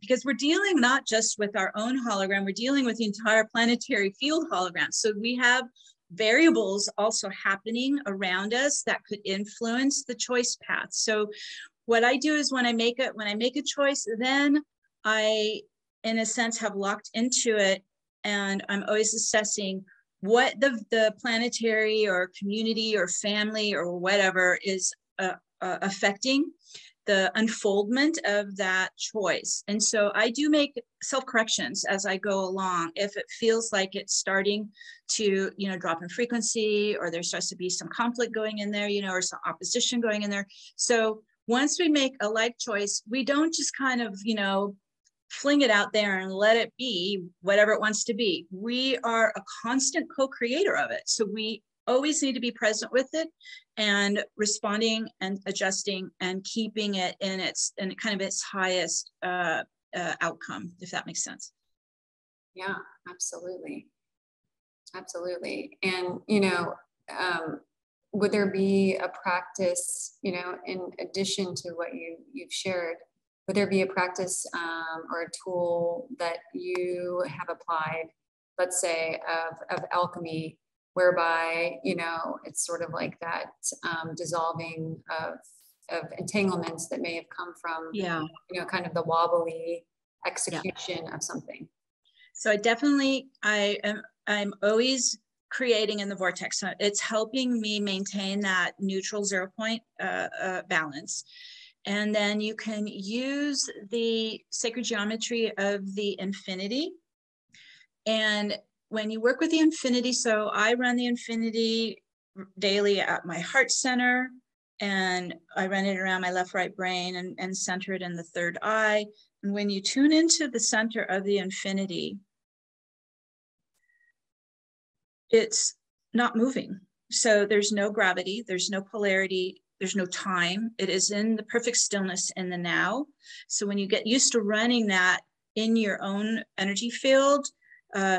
because we're dealing not just with our own hologram, we're dealing with the entire planetary field hologram. So we have variables also happening around us that could influence the choice path. So what I do is when I make a choice, then I, in a sense, have locked into it, and I'm always assessing what the planetary or community or family or whatever is affecting the unfoldment of that choice. And so I do make self-corrections as I go along. If it feels like it's starting to, drop in frequency, or there starts to be some conflict going in there, or some opposition going in there. So once we make a life choice, we don't just kind of, fling it out there and let it be whatever it wants to be. We are a constant co-creator of it. So we always need to be present with it and responding and adjusting and keeping it in its highest outcome, if that makes sense. Yeah, absolutely. Absolutely. And, would there be a practice, in addition to what you've shared, would there be a practice or a tool that you have applied, let's say, of alchemy, whereby, it's sort of like that dissolving of entanglements that may have come from, kind of the wobbly execution of something? So I'm always creating in the vortex. So it's helping me maintain that neutral 0 point balance. And then you can use the sacred geometry of the infinity. And when you work with the infinity, so I run the infinity daily at my heart center, and I run it around my left, right brain and center it in the third eye. And when you tune into the center of the infinity, it's not moving. So there's no gravity, there's no polarity, there's no time. It is in the perfect stillness in the now. So when you get used to running that in your own energy field,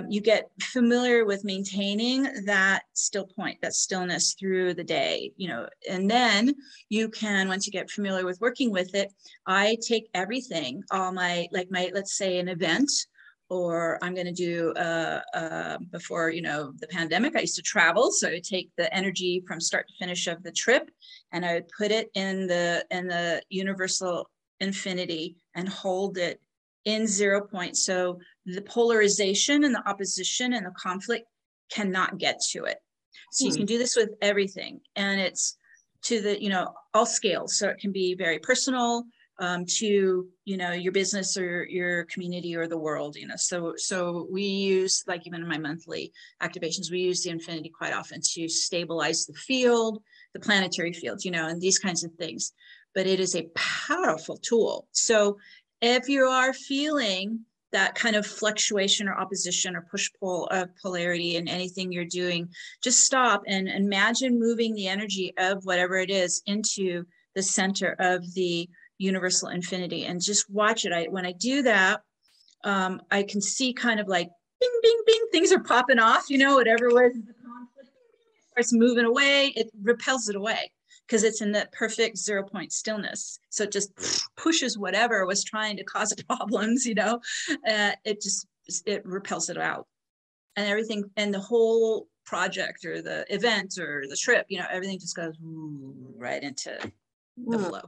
you get familiar with maintaining that still point, that stillness through the day, you know, and then you can, once you get familiar with working with it, I take everything, all my, like my, let's say an event, or I'm going to do, before, you know, the pandemic, I used to travel. So I would take the energy from start to finish of the trip, and I would put it in the universal infinity and hold it in 0 point. So the polarization and the opposition and the conflict cannot get to it. So you can do this with everything, and it's to the, you know, all scales. So it can be very personal, to, you know, your business or your community or the world, you know. So we use, like even in my monthly activations, we use the infinity quite often to stabilize the field, the planetary field, you know, and these kinds of things. But it is a powerful tool. So if you are feeling that kind of fluctuation or opposition or push-pull of polarity in anything you're doing, just stop and imagine moving the energy of whatever it is into the center of the universal infinity, and just watch it. When I do that, I can see kind of like bing, bing, bing, things are popping off, you know, whatever was the conflict starts moving away, it repels it away because it's in that perfect 0 point stillness. So it just pushes whatever was trying to cause problems, you know, it repels it out, and everything, and the whole project or the event or the trip, you know, everything just goes right into the flow.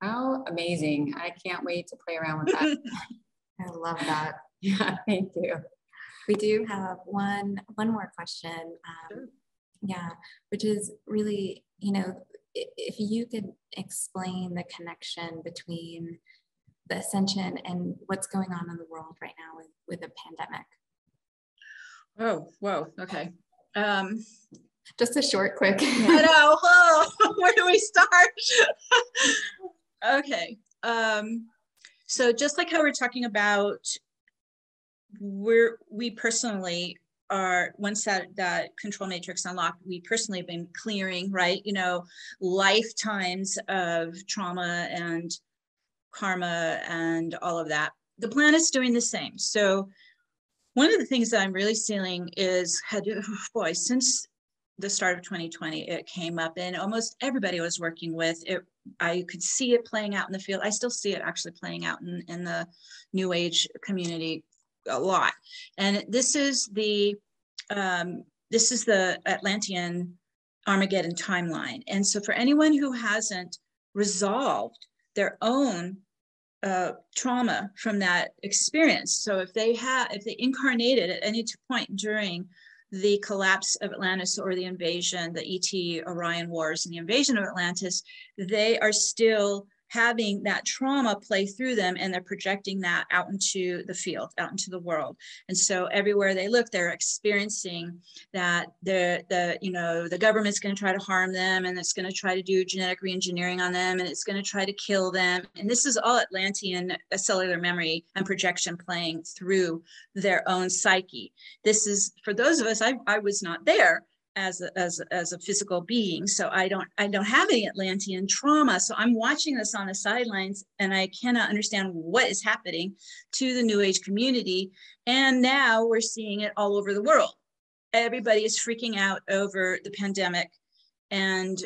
How amazing. I can't wait to play around with that. I love that. Yeah, thank you. We do have one more question. Sure. Yeah, which is really, you know, if you could explain the connection between the ascension and what's going on in the world right now with the pandemic. Oh, whoa, okay. Just a short, quick. I know. Oh, where do we start? Okay. So just like how we're talking about, we personally are, once that control matrix unlocked, we personally have been clearing, right? You know, lifetimes of trauma and karma and all of that. The planet's doing the same. So one of the things that I'm really seeing is, since the start of 2020, it came up, and almost everybody I was working with it. I could see it playing out in the field. I still see it actually playing out in the New Age community a lot. And this is the Atlantean Armageddon timeline. And so for anyone who hasn't resolved their own trauma from that experience, so if they incarnated at any point during the collapse of Atlantis or the invasion, the ET Orion Wars and the invasion of Atlantis, they are still having that trauma play through them, and they're projecting that out into the field, out into the world. And so everywhere they look, they're experiencing that the government's going to try to harm them, and it's going to try to do genetic reengineering on them, and it's going to try to kill them. And this is all Atlantean cellular memory and projection playing through their own psyche. This is, for those of us, I was not there as a physical being, so I don't have any Atlantean trauma. So I'm watching this on the sidelines, and I cannot understand what is happening to the New Age community. And now we're seeing it all over the world. Everybody is freaking out over the pandemic, and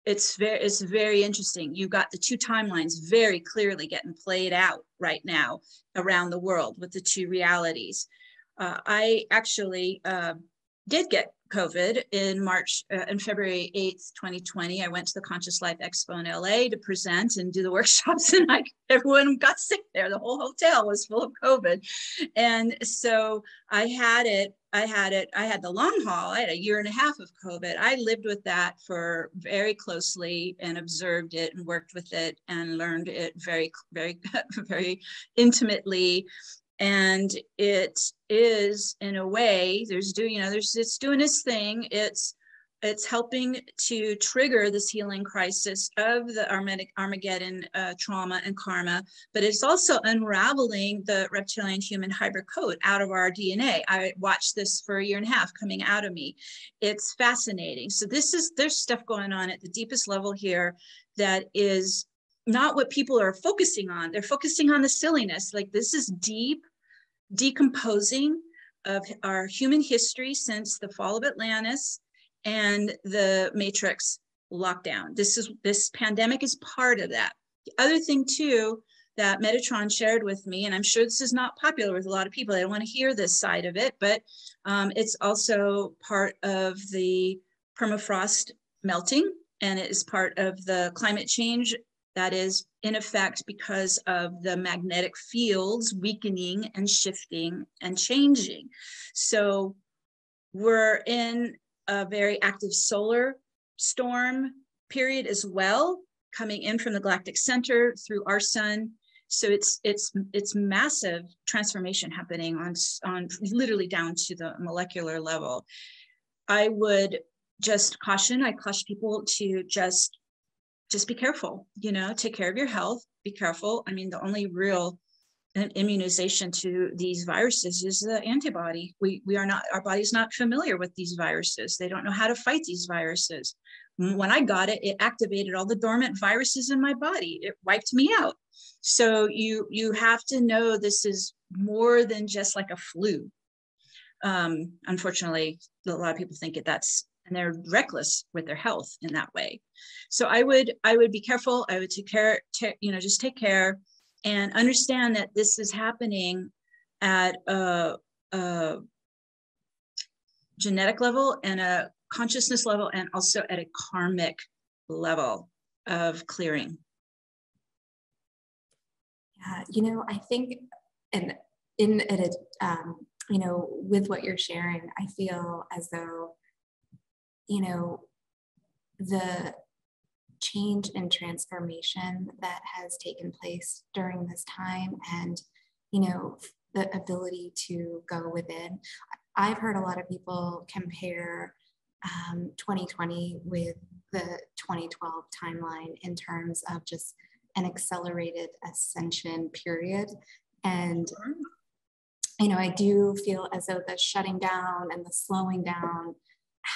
it's very interesting. You've got the two timelines very clearly getting played out right now around the world with the two realities. I actually did get COVID in February 8th, 2020. I went to the Conscious Life Expo in LA to present and do the workshops, and everyone got sick there. The whole hotel was full of COVID. And so I had the long haul. I had a year and a half of COVID. I lived with that for very closely and observed it and worked with it and learned it very, very, very intimately. And it is, in a way, it's doing its thing. It's helping to trigger this healing crisis of the Armageddon trauma and karma, but it's also unraveling the reptilian human hybrid code out of our DNA. I watched this for a year and a half coming out of me. It's fascinating. So there's stuff going on at the deepest level here that is not what people are focusing on. They're focusing on the silliness. Like, this is deep decomposing of our human history since the fall of Atlantis and the Matrix lockdown. This pandemic is part of that. The other thing too that Metatron shared with me, and I'm sure this is not popular with a lot of people, they don't want to hear this side of it, but it's also part of the permafrost melting, and it is part of the climate change that is in effect because of the magnetic fields weakening and shifting and changing. So we're in a very active solar storm period as well, coming in from the galactic center through our sun. So it's massive transformation happening on literally down to the molecular level. I would just caution people to just be careful, take care of your health, be careful. I mean, the only real immunization to these viruses is the antibody. Our body's not familiar with these viruses. They don't know how to fight these viruses. When I got it, it activated all the dormant viruses in my body. It wiped me out. So you have to know this is more than just like a flu. Unfortunately, a lot of people think and they're reckless with their health in that way. So I would be careful. I would take care, just take care and understand that this is happening at a genetic level and a consciousness level, and also at a karmic level of clearing. Yeah, I think, and with what you're sharing, I feel as though, the change and transformation that has taken place during this time, and, the ability to go within. I've heard a lot of people compare 2020 with the 2012 timeline in terms of just an accelerated ascension period. And, I do feel as though the shutting down and the slowing down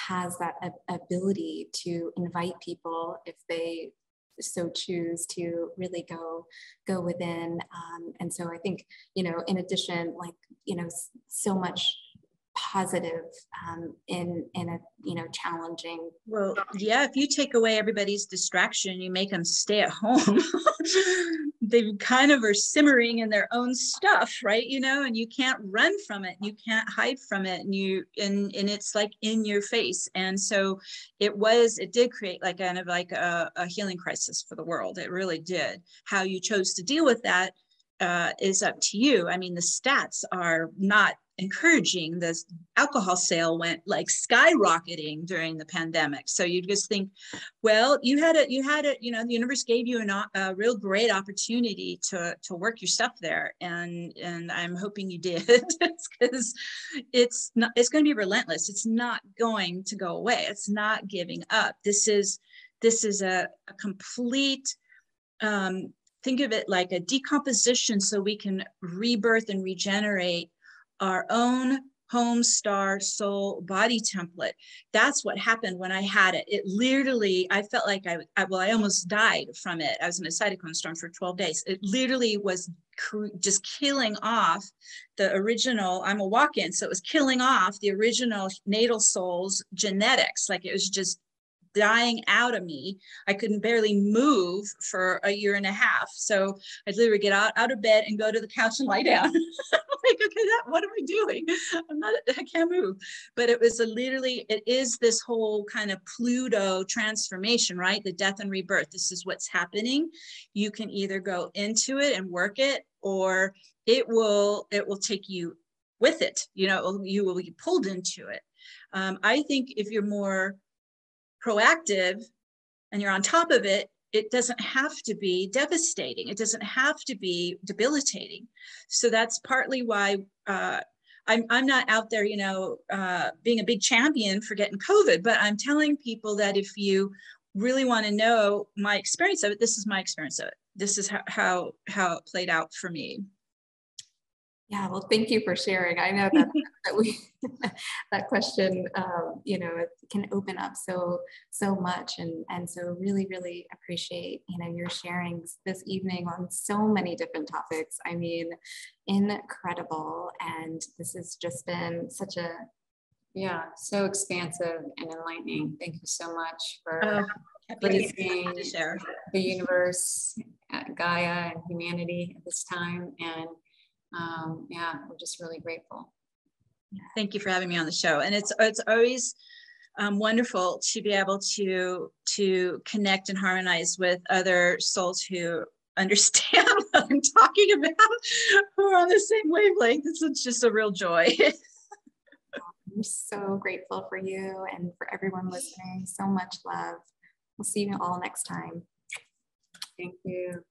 has that ability to invite people, if they so choose, to really go within. And so I think, in addition, so much positive in a challenging. Well, yeah, if you take away everybody's distraction, you make them stay at home. They kind of are simmering in their own stuff, right? And you can't run from it, you can't hide from it, and it's like in your face. And so it did create kind of a healing crisis for the world. It really did. How you chose to deal with that is up to you. I mean, the stats are not encouraging. The alcohol sale went skyrocketing during the pandemic. So you just think, well, you had it, the universe gave you a real great opportunity to work your stuff there. And I'm hoping you did, because it's going to be relentless. It's not going to go away. It's not giving up. This is a complete, think of it like a decomposition, so we can rebirth and regenerate our own home star soul body template. That's what happened when I had it. It literally, I felt like I almost died from it. I was in a cytokine storm for 12 days. It literally was just killing off the original. I'm a walk-in, so it was killing off the original natal soul's genetics. Like, it was just dying out of me. I couldn't barely move for a year and a half. So I'd literally get out of bed and go to the couch and lie down. like, okay, what am I doing? I can't move. But it was literally, it is this whole kind of Pluto transformation, right? The death and rebirth. This is what's happening. You can either go into it and work it, or it will take you with it. You know, you will be pulled into it. I think if you're more proactive and you're on top of it, it doesn't have to be devastating. It doesn't have to be debilitating. So that's partly why I'm not out there, you know, being a big champion for getting COVID, but I'm telling people that if you really want to know my experience of it, this is my experience of it. This is how it played out for me. Yeah, well, thank you for sharing. I know that that question, you know, it can open up so much, and so really appreciate, you know, your sharings this evening on so many different topics. I mean, incredible, and this has just been such a so expansive and enlightening. Thank you so much for raising the universe, Gaia, and humanity at this time, and we're just really grateful. Thank you for having me on the show. And it's always wonderful to be able to connect and harmonize with other souls who understand what I'm talking about, who are on the same wavelength. It's just a real joy. I'm so grateful for you and for everyone listening. So much love. We'll see you all next time. Thank you.